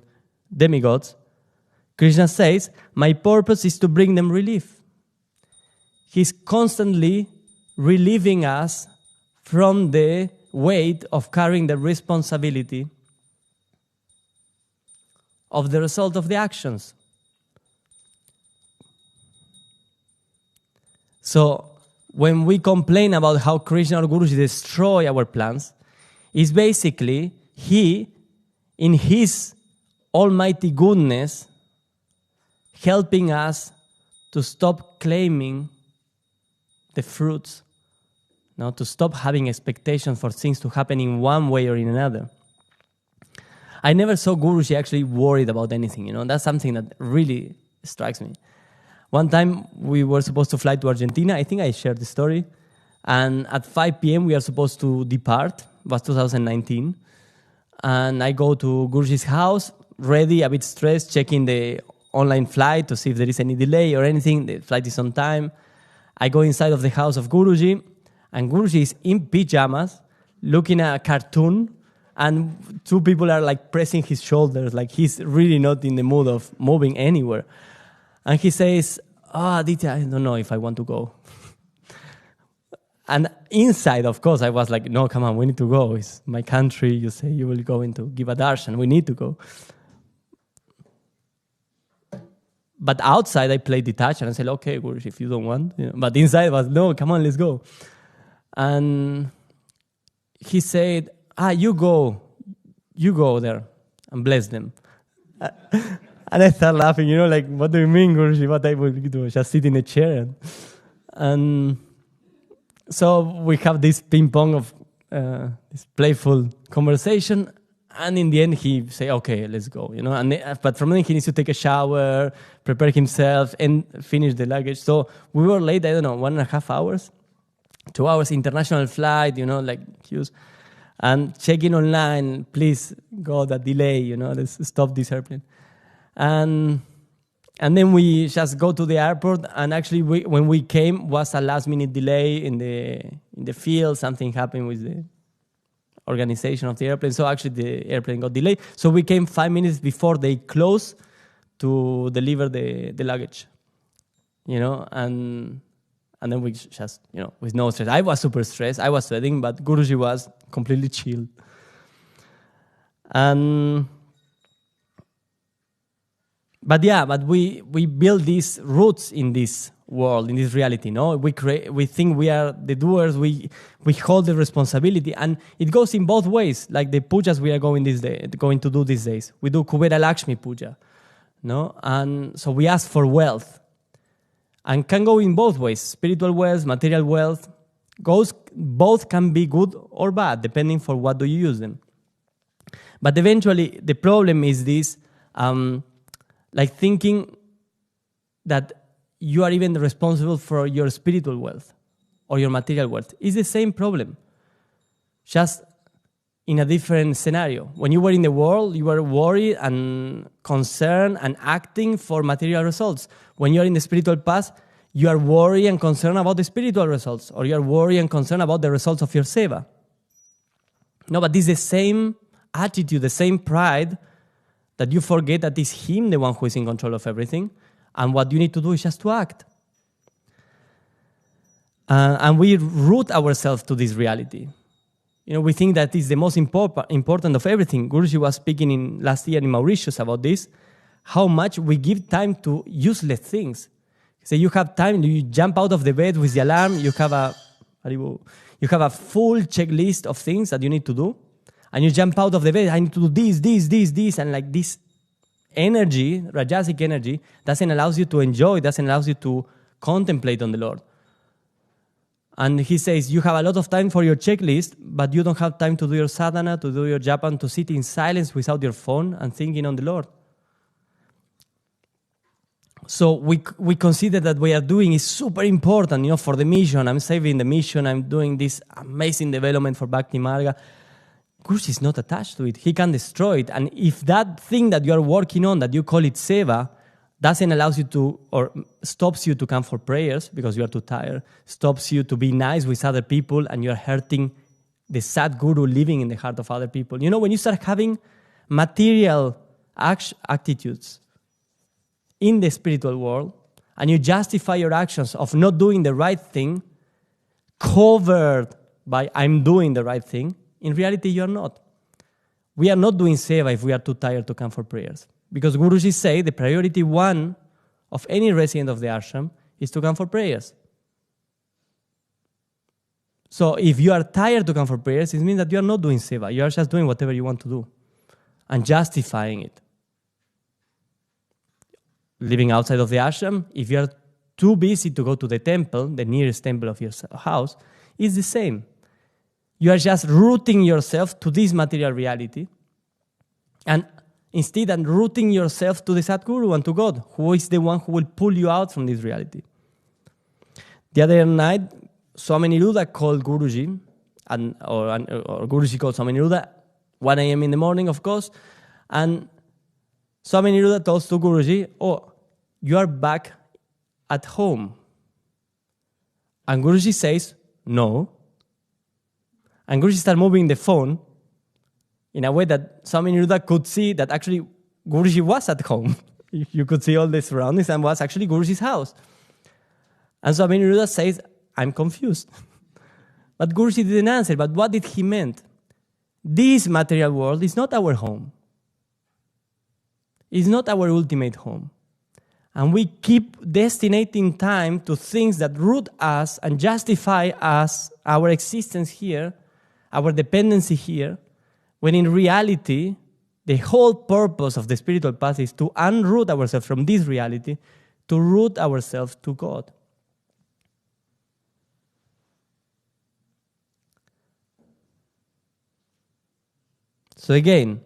demigods, Krishna says, my purpose is to bring them relief. He's constantly relieving us from the weight of carrying the responsibility of the result of the actions. So when we complain about how Krishna or Guruji destroy our plans, it's basically He, in His almighty goodness, helping us to stop claiming the fruits, to stop having expectations for things to happen in one way or in another. I never saw Guruji actually worried about anything, That's something that really strikes me. One time we were supposed to fly to Argentina. I think I shared the story. And at 5 p.m. we are supposed to depart. It was 2019. And I go to Guruji's house, ready, a bit stressed, checking the online flight to see if there is any delay or anything. The flight is on time. I go inside of the house of Guruji, and Guruji is in pajamas, looking at a cartoon, and 2 people are like pressing his shoulders, like he's really not in the mood of moving anywhere. And he says, Aditya, I don't know if I want to go. And inside, of course, I was like, no, come on, we need to go. It's my country. You say you will go into give a darshan. We need to go. But outside, I played detached, and I said, okay, Guruji, if you don't want. But inside was, no, come on, let's go. And he said, you go there and bless them. And I started laughing, like, what do you mean, Guruji? What I will do? Just sit in a chair. And so we have this ping pong of this playful conversation. And in the end, he say, okay, let's go, but from then he needs to take a shower, prepare himself, and finish the luggage. So we were late, 1.5 hours, 2 hours international flight, like huge. And checking online, please, God, a delay, let's stop this airplane. And then we just go to the airport, and actually when we came was a last-minute delay in the field. Something happened with the organization of the airplane, so actually the airplane got delayed. So we came 5 minutes before they closed to deliver the luggage, and then we just, with no stress. I was super stressed, I was sweating, but Guruji was completely chilled. But we build these roots in this world, in this reality. We think we are the doers. We hold the responsibility, and it goes in both ways. Like the pujas we are going to do these days. We do Kubera Lakshmi puja, and so we ask for wealth, and can go in both ways. Spiritual wealth, material wealth, both can be good or bad depending for what do you use them. But eventually, the problem is this. like thinking that you are even responsible for your spiritual wealth or your material wealth. It's the same problem, just in a different scenario. When you were in the world, you were worried and concerned and acting for material results. When you are in the spiritual path, you are worried and concerned about the spiritual results, or you are worried and concerned about the results of your seva. No, but this is the same attitude, the same pride, that you forget that it's him, the one who is in control of everything, and what you need to do is just to act. And we root ourselves to this reality. We think that is the most important of everything. Guruji was speaking last year in Mauritius about this, how much we give time to useless things. So you have time, you jump out of the bed with the alarm, you have a full checklist of things that you need to do, and you jump out of the bed, I need to do this, and like this energy, Rajasic energy, doesn't allow you to enjoy, doesn't allow you to contemplate on the Lord. And he says, you have a lot of time for your checklist, but you don't have time to do your sadhana, to do your japa, to sit in silence without your phone and thinking on the Lord. So we consider that what we are doing is super important, for the mission. I'm saving the mission. I'm doing this amazing development for Bhakti Marga. Guruji is not attached to it. He can destroy it. And if that thing that you are working on, that you call it seva, doesn't allow you to, or stops you to come for prayers because you are too tired, stops you to be nice with other people, and you are hurting the sad guru living in the heart of other people. When you start having material attitudes in the spiritual world, and you justify your actions of not doing the right thing, covered by I'm doing the right thing, in reality you are not. We are not doing seva if we are too tired to come for prayers. Because Guruji say the priority one of any resident of the ashram is to come for prayers. So if you are tired to come for prayers, it means that you are not doing seva. You are just doing whatever you want to do and justifying it. Living outside of the ashram, if you are too busy to go to the temple, the nearest temple of your house, it's the same. You are just rooting yourself to this material reality, and instead of rooting yourself to the Sadguru and to God, who is the one who will pull you out from this reality. The other night, Swami Niruddha called Guruji, or Guruji called Swami Niruddha, 1 a.m. in the morning, of course, and Swami Niruddha tells to Guruji, you are back at home. And Guruji says, no. And Guruji started moving the phone in a way that Swami Niruddha could see that actually Guruji was at home. You could see all the surroundings and was actually Guruji's house. And Swami Niruddha says, I'm confused. But Guruji didn't answer. But what did he mean? This material world is not our home. It's not our ultimate home. And we keep destinating time to things that root us and justify us, our existence here, our dependency here, when in reality, the whole purpose of the spiritual path is to unroot ourselves from this reality, to root ourselves to God. So again,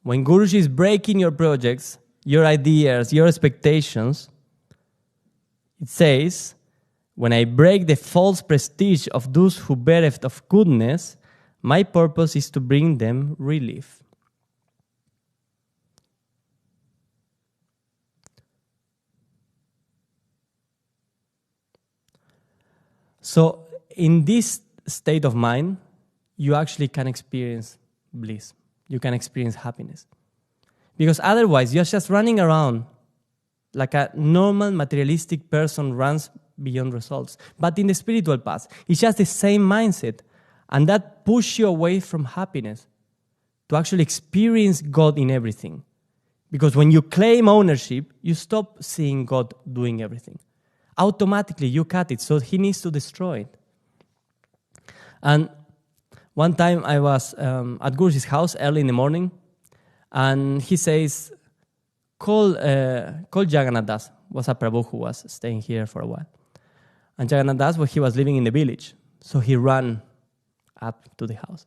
when Guruji is breaking your projects, your ideas, your expectations, it says, when I break the false prestige of those who bereft of goodness, my purpose is to bring them relief. So in this state of mind, you actually can experience bliss. You can experience happiness. Because otherwise, you're just running around like a normal materialistic person runs beyond results. But in the spiritual path, it's just the same mindset. And that pushes you away from happiness to actually experience God in everything. Because when you claim ownership, you stop seeing God doing everything. Automatically, you cut it, so he needs to destroy it. And one time I was at Guruji's house early in the morning, and he says, call Jagannath Das. Was a Prabhu who was staying here for a while. And Jagannath Das, he was living in the village. So he ran up to the house.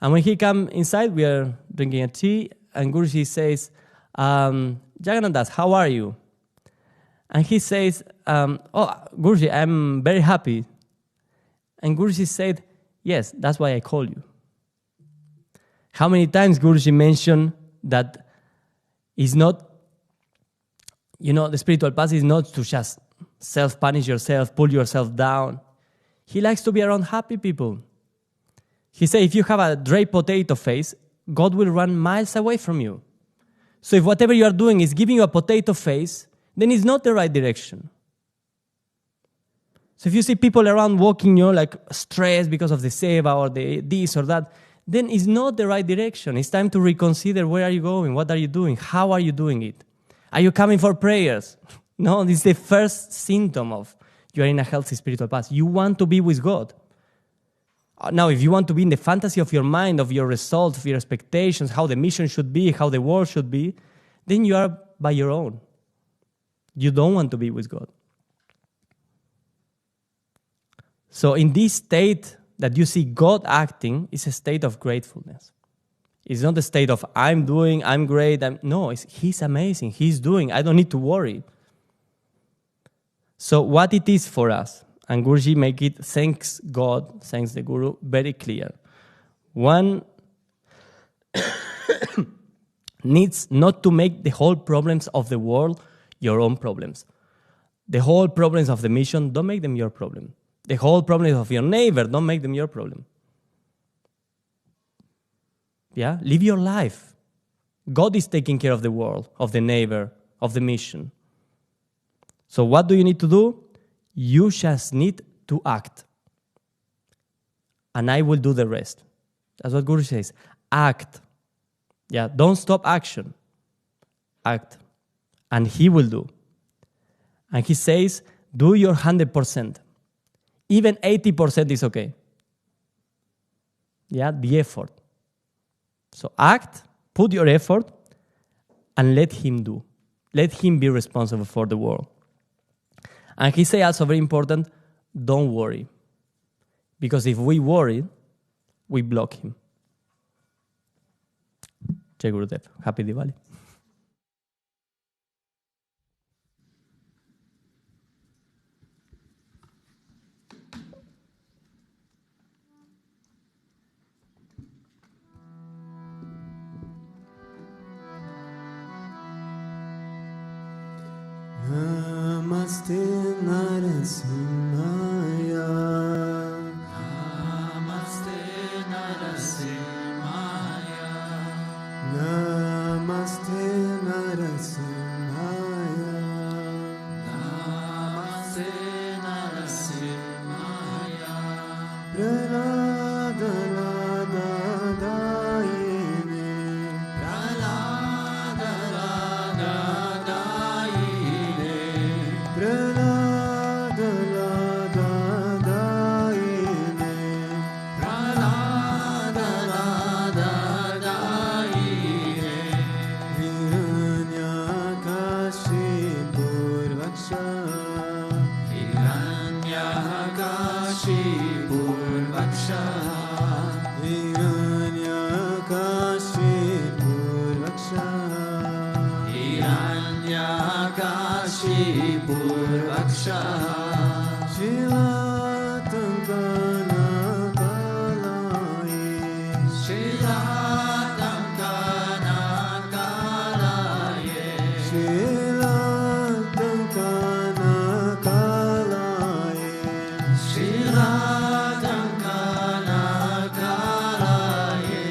And when he came inside, we are drinking a tea, and Guruji says, Jagannath Das, how are you? And he says, Guruji, I'm very happy. And Guruji said, yes, that's why I call you. How many times Guruji mentioned that it's not, the spiritual path is not to just self-punish yourself, pull yourself down. He likes to be around happy people. He said, if you have a dry potato face, God will run miles away from you. So if whatever you are doing is giving you a potato face, then it's not the right direction. So if you see people around walking, like stressed because of the seva or the this or that, then it's not the right direction. It's time to reconsider where are you going, what are you doing, how are you doing it? Are you coming for prayers? No, this is the first symptom of you are in a healthy spiritual path. You want to be with God. Now, if you want to be in the fantasy of your mind, of your results, of your expectations, how the mission should be, how the world should be, then you are by your own. You don't want to be with God. So in this state that you see God acting, is a state of gratefulness. It's not a state of, I'm doing, I'm great. No, He's amazing. He's doing. I don't need to worry. So what it is for us, and Guruji make it, thanks God, thanks the Guru, very clear. One needs not to make the whole problems of the world your own problems. The whole problems of the mission, don't make them your problem. The whole problems of your neighbor, don't make them your problem. Yeah? Live your life. God is taking care of the world, of the neighbor, of the mission. So what do you need to do? You just need to act. And I will do the rest. That's what Guru says. Act. Yeah, don't stop action. Act. And He will do. And He says, do your 100%. Even 80% is okay. Yeah, the effort. So act, put your effort, and let Him do. Let Him be responsible for the world. And He says also very important, don't worry. Because if we worry, we block Him. Jai Gurudev. Happy Diwali. Namaste Narasimhaya. Namaste Narasimhaya. Namaste Narasimhaya. Namaste Narasimhaya. Pralada Lada Dayine. Pralada Lada Dayine. Pralada Lada Dayine. Pralada Lada Dayine. Hiranyakashi Purvaksha. Hiranyakashi Purvaksha. Hiranyakashi Purvaksha. Hiranyakashi Purvaksha. Shivatangana Kalaye. Shilatangana Kalaye. Shivatangana Kalaye. Shilatangana Kalaye.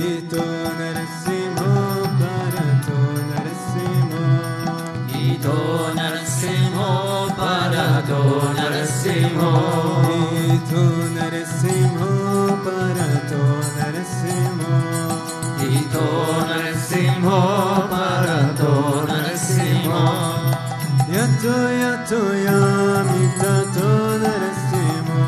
Ito Narasimha Parato Narasimha. Ito Narasimho Parato Narasimho. Ito Narasimha Parato Narasimha. Ito Narasimho Parato Narasimho. Yato Yato Yamitato Narasimha.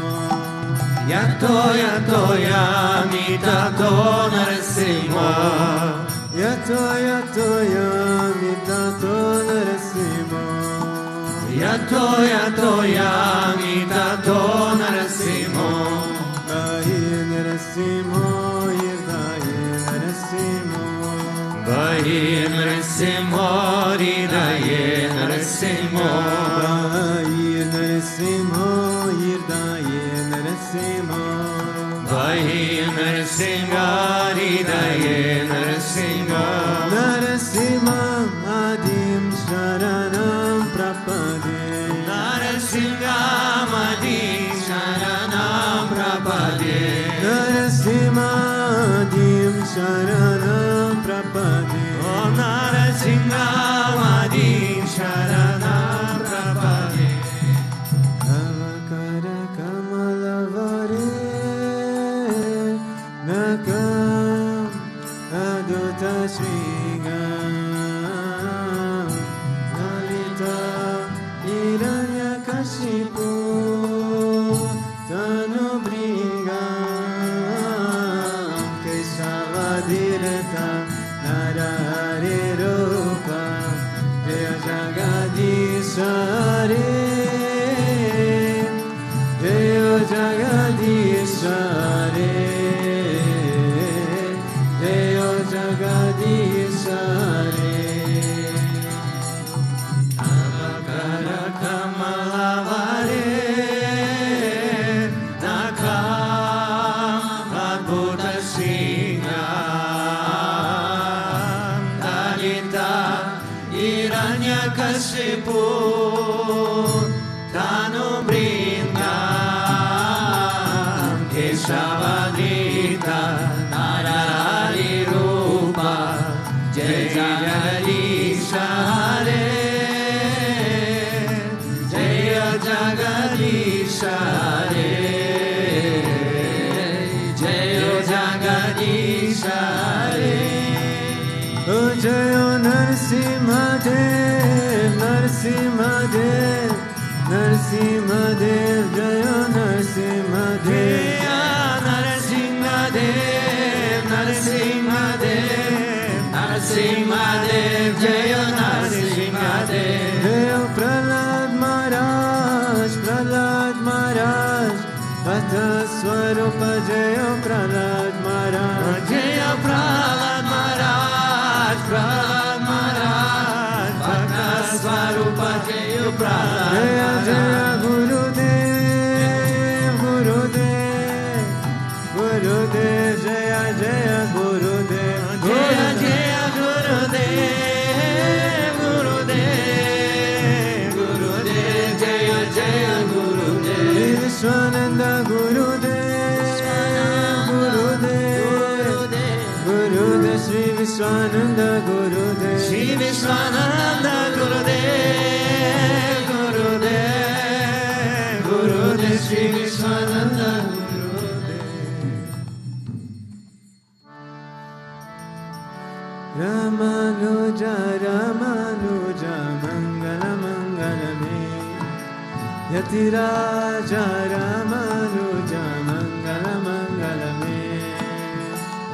Yato Yato Yamitato Narasimho. Yato Yato Yamitato Narasimha. Yato Yato Yamitato Narasimho. Vahi Narasimha Yirdahi Narasimha. Vahi Narasimho, Hridaye Narasimho, Vahi Narasimho, Hridaye Narasimho, Vahi Narasimho, Hridaye Narasimho, Narasimha Adim Sharanam Prapade, Narasimha Adim Sharanam Prapade, Narasimha Adim Sharanam Prapade, Om Narasimha Adim Sharanam Prapade, Avakara Kamalavare Nakam Adutta Sringam Nalita Hiranyakashipu Tanubrigam Kesavadirta Narare Rupa Jaya Jagadishare Jaya Jagadishare Jaya Jagadishare Avakara Kamalavare Nakam Adbhuta Sringam Dalita Hiranyakashipu Tanubrindam Keshavadrita Narari Rupa Jai Jagadishare Jaya Jagadishare Jaya Jagadishare O Jaya Narasimha Dev, Narasimha Dev, Narasimha Dev, Jaya Narasimha Dev, Jaya Narasimha Dev, Narasimha Dev, Narasimha Dev, Jaya Narasimha Dev, Jaya Prahlad Maharaj, Prahlad Maharaj, Bhakta Swarupa Jaya Prahlad Maharaj, Jaya Prahlad Maharaj, Prahlad Maharaj, Bhakta Swarupa Jaya Prahlad Jaya Jaya Maharaj. Gurudev, Gurudev, Gurudev, Jaya Jaya Gurudev, Jaya Jaya Gurudev, Gurudev, Gurudev, Jaya Jaya Gurudev. Sri Vishwananda Gurudev, Gurudev, Gurudev, Sri Vishwananda Gurudev, Sri Vishwananda Gurudev, Gurudev, Gurudev, Sri Vishwananda Gurudev. Ramanuja, Ramanuja, Mangala Mangala Me, Yatiraja, Ramanuja, Mangala Mangala Me,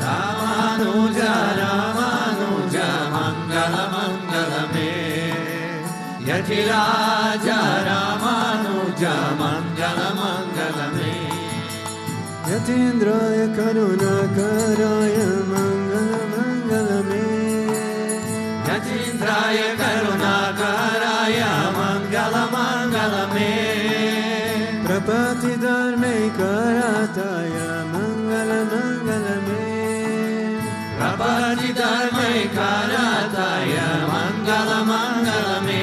Ramanuja, Ramanuja, Mangala Mangala Me, Yatiraja, Ramanuja, Mangala Mangala Me, Yatindraya Karunakaraya, Mangala Mangala Me, Yatindraya Karunakaraya, Mangala Mangala Me, Prapati Dharme Karataya, Mangala Mangala Me, Prapati Dharma Karataya, Mangala Mangala Me,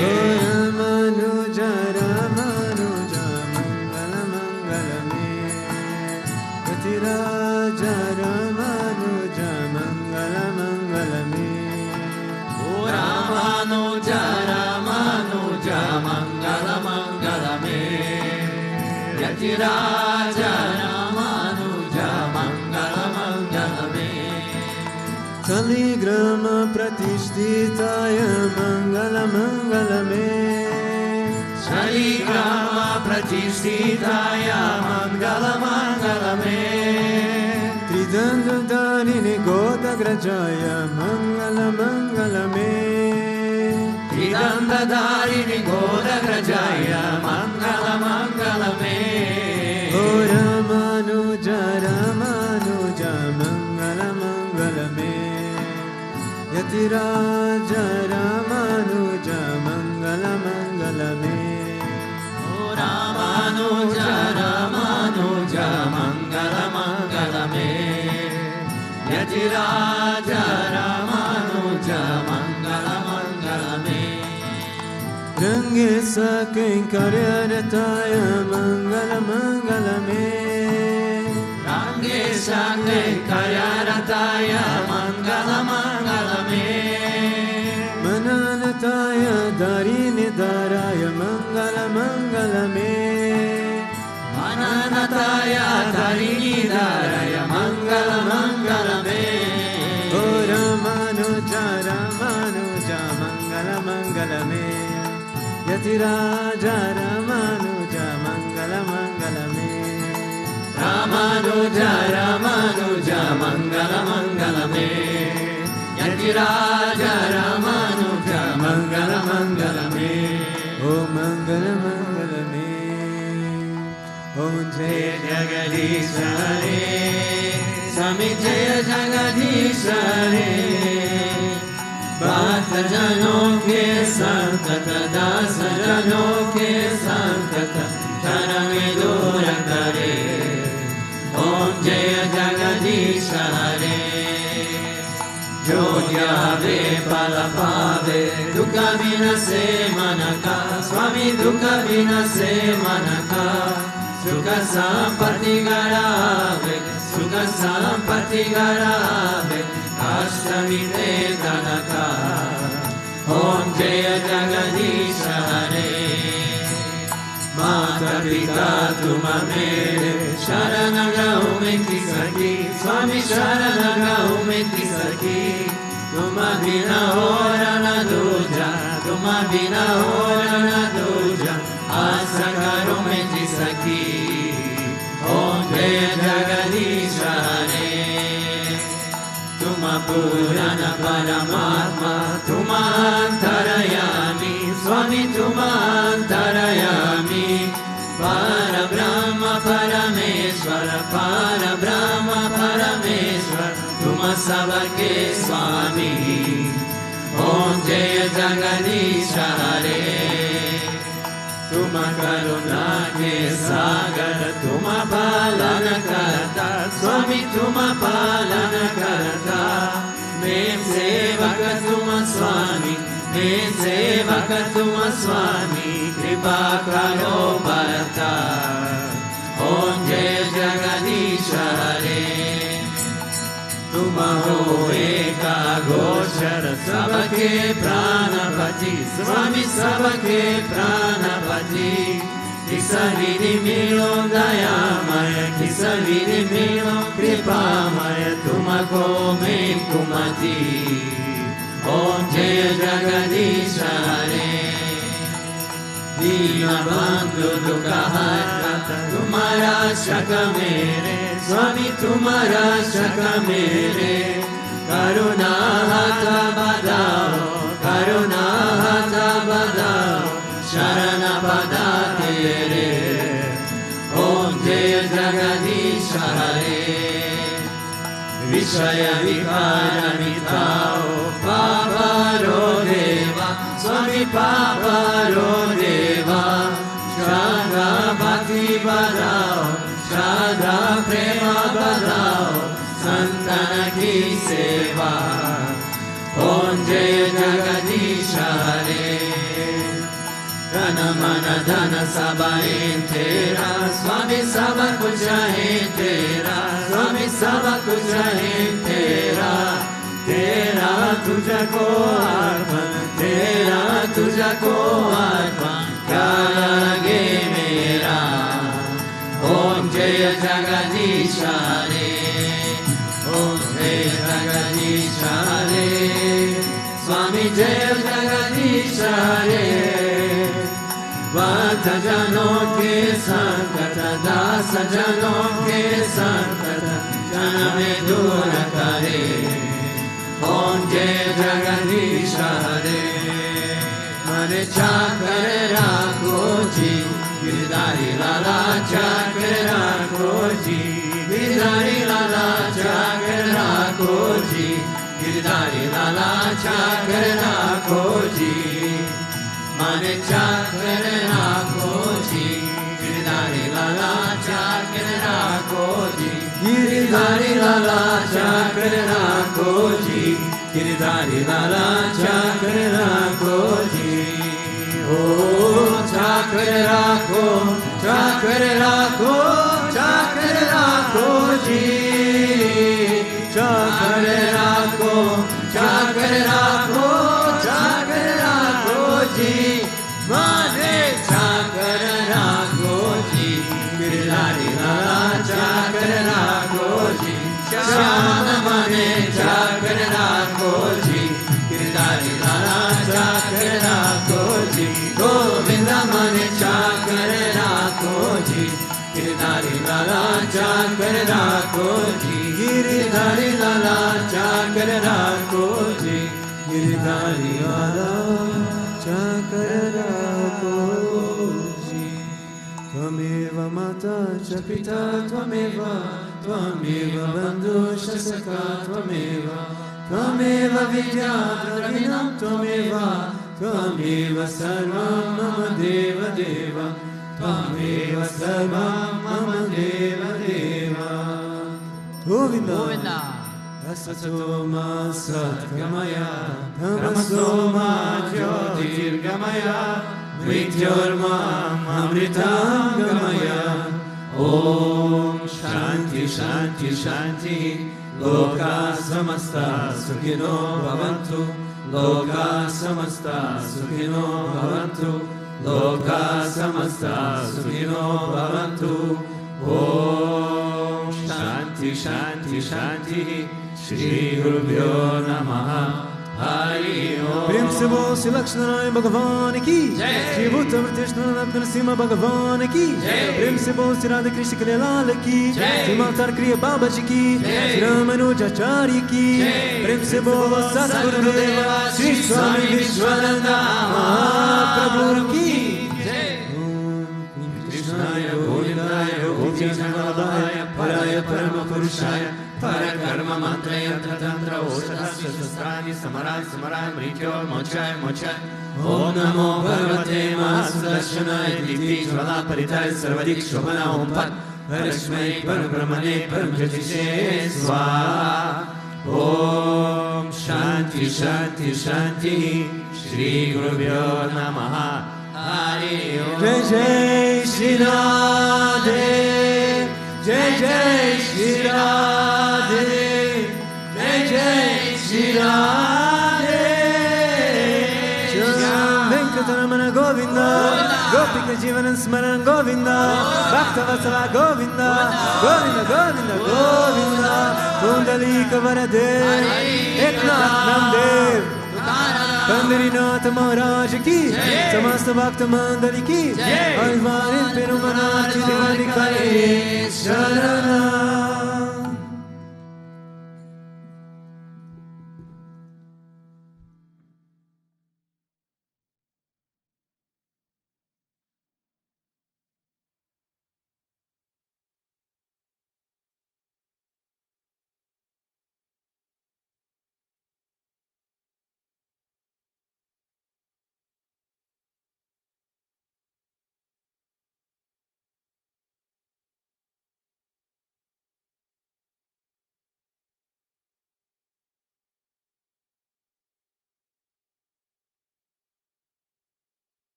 Ramanuja, Ramanuja, Mangala Mangala Me, Yatiraja, Ramanuja, Mangala Mangala Me, Ramanuja, Ramanuja, Mangala Mangala Me, Yatiraja, Ramanuja, Mangala Mangala Me, Saligrama Pratishtitaya, Mangala Mangala Me, Saligrama Pratishtitaya, Mangala Mangala Me, Tridandadarini Godagrajaya, Mangala Mangala Me, Tridandadarini Godagrajaya, Mangala Mangala Me, O Ramanuja, Ramanuja, Mangala Mangala Me, Yatiraja Ramanuja Mangala Mangala Me. Ramanuja Ramanuja Mangala Mangala Me. Yatiraja Ramanuja Mangala Mangala Me. Range Sakinkaryarataya Mangala Mangala Me. Range Sakinkaryarataya Mangala Mangala Me. Mananataya Darini Daraya Mangala Mangala Me. Mananataya Darini Daraya Mangala Mangala Me. O Ramanuja Ramanuja Mangala Mangala Me. Yatiraja Ramanuja Mangala Mangala Me. Ramanuja Ramanuja Mangala Mangala Me. Yatiraja Ramanuja Mangala Mangala Me. O Mangala Mangala Me. Om Jaya Jagadisha Hare, Swami Jaya Jagadisha Hare. Bhakta Jano ke Sankata, Dasa Jano ke Sankata, Jana me dura kare. Om Jaya Jagadisha Hare. Jo jave palapave, Dukha vinase manaka, Swami Dukha vinase manaka. Sukha sampati garave, Sukha sampati garave, Ashtamite Tanaka. Om Jaya Jagadisha Hare. Mata Pita Tuma Mere, Sharanaga Umeti Saki, Swami Sharanaga Umeti Saki. Tuma Bina Hora Na Duja, Tuma Bina Hora Na Duja, Asakar Umeti Saki. Om Jaya Jagadisha Hare. Tuma Purana Paramatma, Tuma Antarayami, Swami Tuma Antarayami. Para Brahma Parameshwara, Para Brahma Parameshwara, Tuma Sabake Swami. Om Jaya Jagadisha Hare. Tuma Karuna ke Sagar, Tuma Palana Karta, Swami Tuma Palana Karta. Mem Sevaka Tuma Swami, Mem Sevaka Tuma Swami, Kripa Karo Bharata. Om Jaya Jagadisha Hare. Tuma ho eka gochar, sabake pranapati, Swami sabake pranapati. Kisa vidi milo dayamaya, Kisa vidi milo kripamaya, Tumako me kumati. Om Jaya Jagadisha Hare. Dina bandhu dukha harta, Tumara shaka mere, Swami Tumara shaka mere. Karuna hata badao, Karuna hata badao, Sharana pada tere. Om Jaya Jagadisha Hare. Vishaya Vikara Mitao, Paparo Deva, Swami Paparo Deva. Shraddha Bhakti Badao, Shraddha Prema Badao, Santana ki Seva. Om Jaya Jagadisha Hare. Dhana mana dhana sabha hai tera, Swami sabha kuch hai tera, Swami sabha kuch hai tera. Tera tujhko arpan, Tera tujhko arpan, kya lage mera. Om Jaya Jagadisha Hare. Om Jaya Jagadisha Hare. Swami Jaya Jagadisha Hare. Vata jano ke sankata, Dasa jano ke sankata, Jana me dura kare. Om Jaya Jagadisha Hare. Mane chakre rakho ji, Giridhari lala chakre rakho ji, Giridhari lala chakre rakho ji, Giridhari lala chakra koji, mane chakra koji, giridhari lala chakra koji, giridhari lala chakra koji, giridhari lala chakra koji. Oh, chakra rakho, chakra rakho, chakra rakho ji. Chakra rakho, chakra rakho, chakra rakho ji. Mane chakra rakho ji. Giridhari lala chakra rakho ji. Shyama mane chakra rakho ji. Giridhari lala chakra rakho ji. Govinda mane chakra rakho ji. Giridhari lala chakra rakho ji. Giridhari lala chakra rakho ji. Giridhari lala chakra rakho ji. Tvameva mata cha pita tvameva, tvameva bandhu cha sakha tvameva, tvameva vidya dravinam tvameva, tvameva sarvam mama deva deva, tvameva sarvam mama deva deva. Govinda Asatoma Satgamaya Tamasoma Jyotirgamaya Mrityorma Amritam Gamaya. Om Shanti Shanti Shanti Loka Samasta Sukhino Bhavantu, Loka Samasta Sukhino Bhavantu, Loka Samasta Sukhino Bhavantu. Om Shanti Shanti Shanti Shri Gurubhyo Namaha. Hari Om. Prem se bol Sri Lakshmana Bhagavan ki, Sri Bhutabhrteshwarnath Mandir Bhagavan ki, Prem se bol Sri Radha Krishna Kalal ki, Sri Maltar Kriya Baba ji ki, Sri Ramanujacharya ki, Prem se bol Sadgurudeva Sri Swami Vishwananda Mahaprabhu ki. Krishnaya Govindaya Gopijanaladaya Paraya Paramapurushaya Parakarma Mantraya Tatantra Oshadasya Shastrani Samarai Samarai Mrityo Mochai Mochai. Om Namo Bhagavate Mahasudarshanaya Diti Jvala Paritai Sarvadik Shobhana Om Pat Parashmai Parabrahmane Paramjyotishe Swaha. Om Shanti Shanti Shanti Shri Gurubhyo Namaha. Hari Om. Jai Jai Shri Radhe, Jai Jai Shri Radhe, Jai Jai Shri Radhe. Venkataramana Govinda, Gopika Jivanan Smaran Govinda, Bhaktavatsala Govinda, Govinda Govinda Govinda, Kundalika Varade, Eknath Namdev, Pandrinath Maharaj ki, Samasta Bhakta Mandali ki, Alvarin Perumanach Divani Kale Sharana.